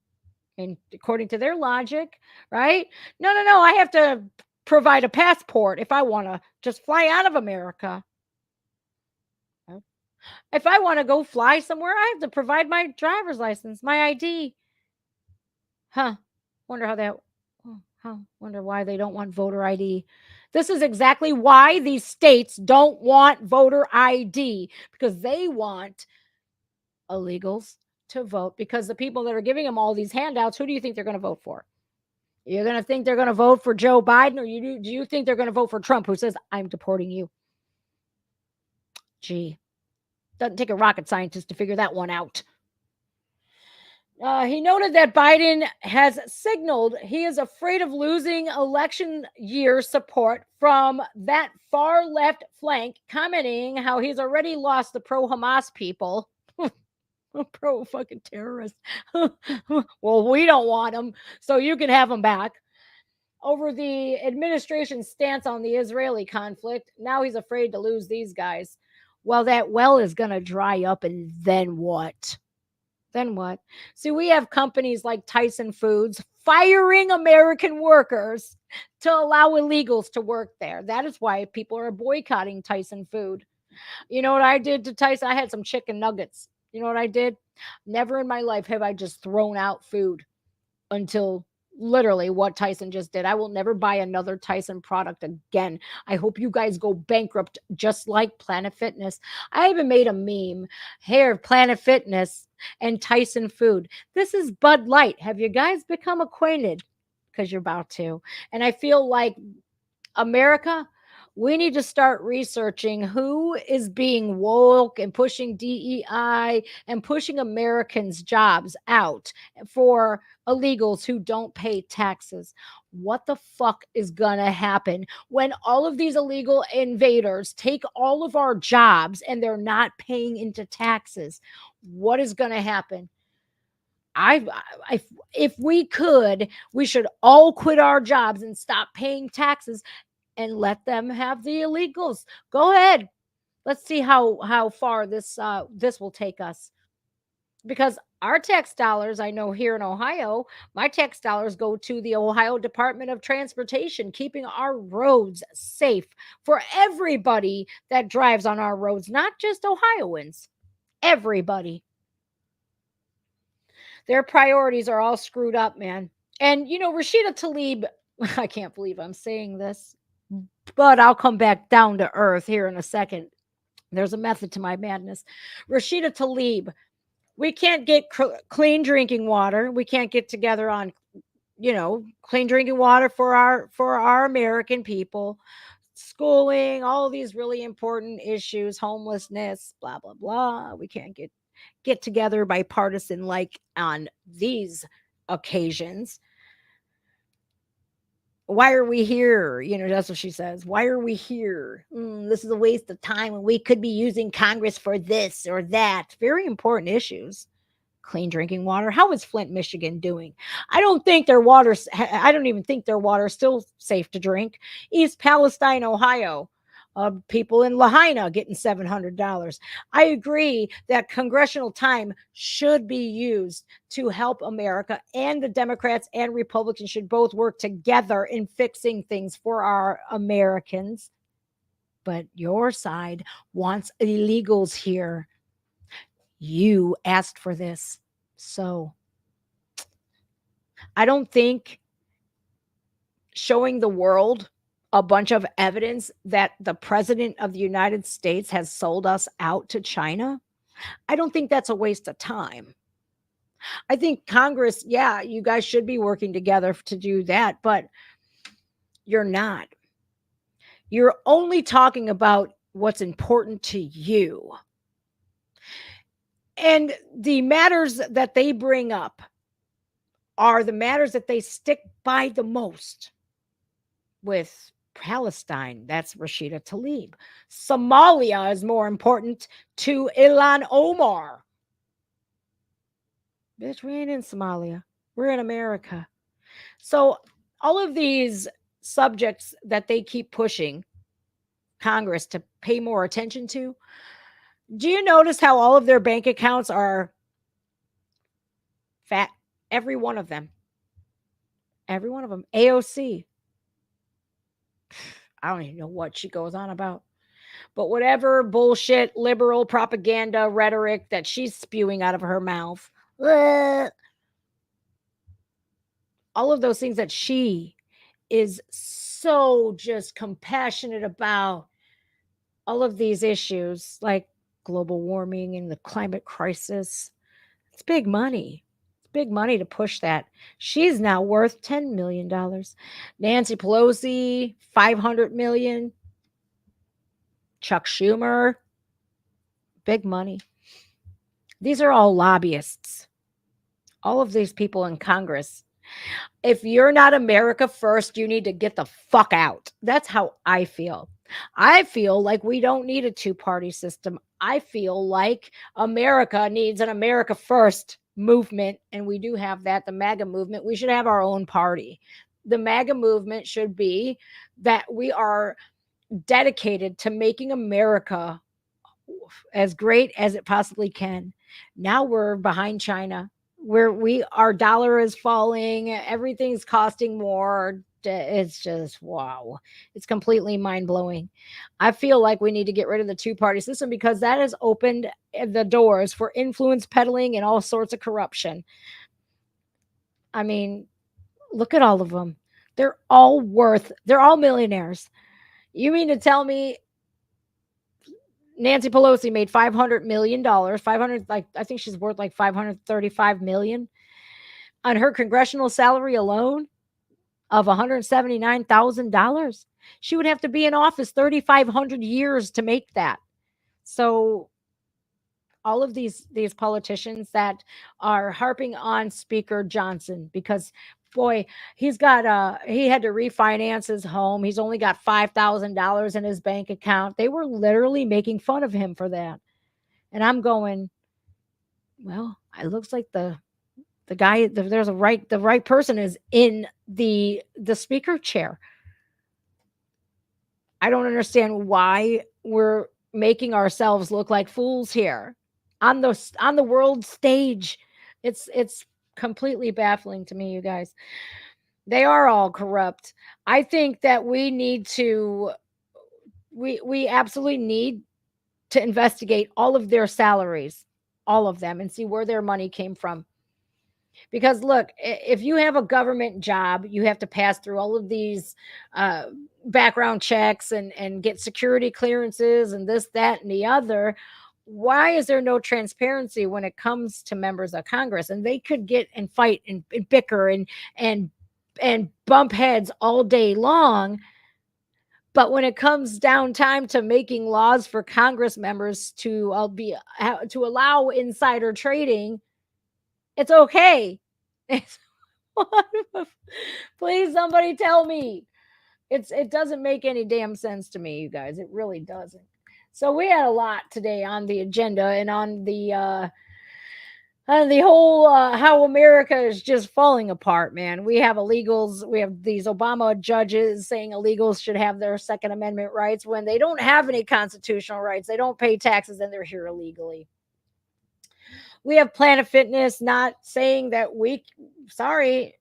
And according to their logic, right? No. I have to provide a passport if I want to just fly out of America. If I want to go fly somewhere, I have to provide my driver's license, my ID. Wonder why they don't want voter ID. This is exactly why these states don't want voter ID, because they want illegals to vote, because the people that are giving them all these handouts, who do you think they're going to vote for? You're going to think they're going to vote for Joe Biden, or do you think they're going to vote for Trump, who says, I'm deporting you? Gee, doesn't take a rocket scientist to figure that one out. He noted that Biden has signaled he is afraid of losing election year support from that far left flank, commenting how he's already lost the pro-Hamas people. Pro-fucking terrorists. Well, we don't want them, so you can have them back. Over the administration's stance on the Israeli conflict, now he's afraid to lose these guys. Well, that well is going to dry up, and then what? Then what? See, we have companies like Tyson Foods firing American workers to allow illegals to work there. That is why people are boycotting Tyson Food. You know what I did to Tyson? I had some chicken nuggets. You know what I did? Never in my life have I just thrown out food until literally what Tyson just did. I will never buy another Tyson product again. I hope you guys go bankrupt just like Planet Fitness. I even made a meme here, Planet Fitness and Tyson Food. This is Bud Light. Have you guys become acquainted? Because you're about to. And I feel like America, we need to start researching who is being woke and pushing DEI and pushing Americans' jobs out for illegals who don't pay taxes. What the fuck is going to happen when all of these illegal invaders take all of our jobs and they're not paying into taxes? What is going to happen? If we could, we should all quit our jobs and stop paying taxes and let them have the illegals. Go ahead. Let's see how far this will take us. because our tax dollars, I know here in Ohio, my tax dollars go to the Ohio Department of Transportation, keeping our roads safe for everybody that drives on our roads, not just Ohioans, everybody. Their priorities are all screwed up, man. And, Rashida Tlaib, I can't believe I'm saying this, but I'll come back down to earth here in a second. There's a method to my madness. Rashida Tlaib, we can't get clean drinking water. We can't get together on, clean drinking water for our American people, schooling, all these really important issues, homelessness, blah, blah, blah. We can't get together bipartisan like on these occasions. Why are we here? That's what she says. Why are we here? This is a waste of time when we could be using Congress for this or that. Very important issues. Clean drinking water. How is Flint, Michigan doing? I don't even think their water is still safe to drink. East Palestine, Ohio. People in Lahaina getting $700. I agree that congressional time should be used to help America, and the Democrats and Republicans should both work together in fixing things for our Americans. But your side wants illegals here. You asked for this. So I don't think showing the world a bunch of evidence that the president of the United States has sold us out to China, I don't think that's a waste of time. I think Congress, yeah, you guys should be working together to do that, but you're not. You're only talking about what's important to you. And the matters that they bring up are the matters that they stick by the most. With Palestine, that's Rashida Tlaib. Somalia is more important to Ilhan Omar. Bitch, we ain't in Somalia. We're in America. So all of these subjects that they keep pushing Congress to pay more attention to, do you notice how all of their bank accounts are fat? Every one of them. Every one of them. AOC. I don't even know what she goes on about. But whatever bullshit, liberal propaganda rhetoric that she's spewing out of her mouth, all of those things that she is so just compassionate about, all of these issues like global warming and the climate crisis, it's big money. It's big money to push that. She's now worth $10 million. Nancy Pelosi, $500 million. Chuck Schumer, big money. These are all lobbyists. All of these people in Congress. If you're not America first, you need to get the fuck out. That's how I feel. I feel like we don't need a two-party system. I feel like America needs an America first movement, and we do have that, the MAGA movement. We should have our own party. The MAGA movement should be that we are dedicated to making America as great as it possibly can. Now we're behind China, where our dollar is falling, everything's costing more. It's just, wow. It's completely mind-blowing. I feel like we need to get rid of the two-party system because that has opened the doors for influence peddling and all sorts of corruption. I mean, look at all of them. They're all millionaires. You mean to tell me Nancy Pelosi made $500 million, I think she's worth like $535 million on her congressional salary alone of $179,000. She would have to be in office 3,500 years to make that. So all of these politicians that are harping on Speaker Johnson because boy, he had to refinance his home. He's only got $5,000 in his bank account. They were literally making fun of him for that. And I'm going, well, it looks like the guy, the right person is in the speaker chair. I don't understand why we're making ourselves look like fools here. on the world stage. It's completely baffling to me, you guys. They are all corrupt. I think that we need to we absolutely need to investigate all of their salaries, all of them, and see where their money came from. Because look, if you have a government job, you have to pass through all of these background checks and get security clearances and this, that, and the other. Why is there no transparency when it comes to members of Congress? And they could get and fight and bicker and bump heads all day long. But when it comes down time to making laws for Congress members to allow insider trading, it's okay. Please, somebody tell me. It doesn't make any damn sense to me, you guys. It really doesn't. So we had a lot today on the agenda and on the whole how America is just falling apart, man. We have illegals. We have these Obama judges saying illegals should have their Second Amendment rights when they don't have any constitutional rights. They don't pay taxes and they're here illegally. We have Planet Fitness not saying that sorry,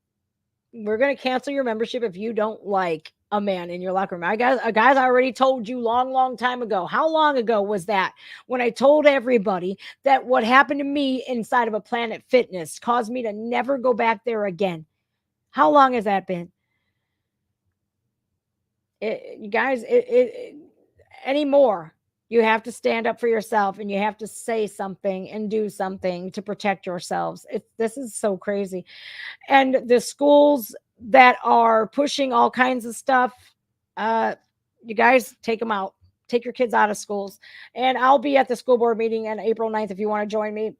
we're going to cancel your membership if you don't like a man in your locker room. Guys, I already told you long time ago. How long ago was that? When I told everybody that what happened to me inside of a Planet Fitness caused me to never go back there again. How long has that been? You guys, anymore. You have to stand up for yourself and you have to say something and do something to protect yourselves. This is so crazy. And the schools that are pushing all kinds of stuff, you guys take them out. Take your kids out of schools. And I'll be at the school board meeting on April 9th if you want to join me.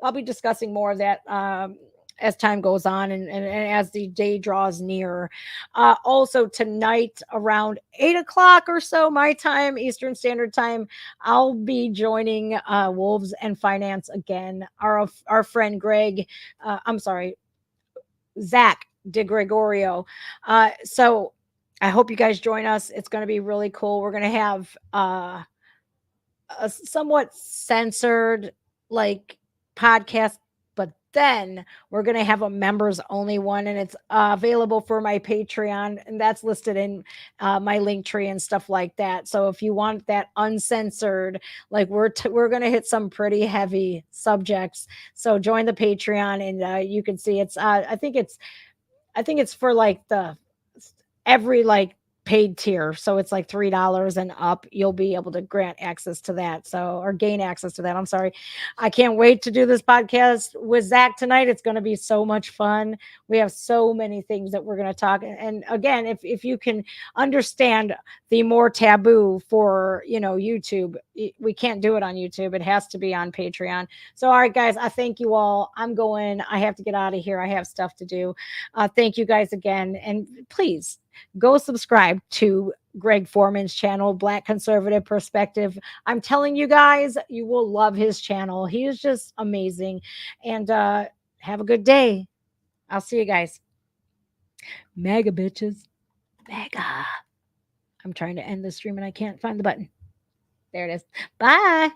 I'll be discussing more of that as time goes on and as the day draws nearer. Also tonight around 8 o'clock or so, my time, Eastern Standard Time, I'll be joining Wolves and Finance again. Our friend Zach DeGregorio. So I hope you guys join us. It's going to be really cool. We're going to have a somewhat censored podcast, but then we're going to have a members only one, and it's available for my Patreon, and that's listed in my link tree and stuff like that. So if you want that uncensored, we're going to hit some pretty heavy subjects. So join the Patreon, and you can see it's I think it's for every paid tier. So it's $3 and up. You'll be able to grant access to that. Or gain access to that. I'm sorry. I can't wait to do this podcast with Zach tonight. It's going to be so much fun. We have so many things that we're going to talk. And again, if you can understand the more taboo for, YouTube, we can't do it on YouTube. It has to be on Patreon. So, all right, guys, I thank you all. I'm going. I have to get out of here. I have stuff to do. Thank you guys again. And please, go subscribe to Greg Foreman's channel, Black Conservative Perspective. I'm telling you guys, you will love his channel. He is just amazing. And have a good day. I'll see you guys. Mega bitches. Mega. I'm trying to end the stream and I can't find the button. There it is. Bye.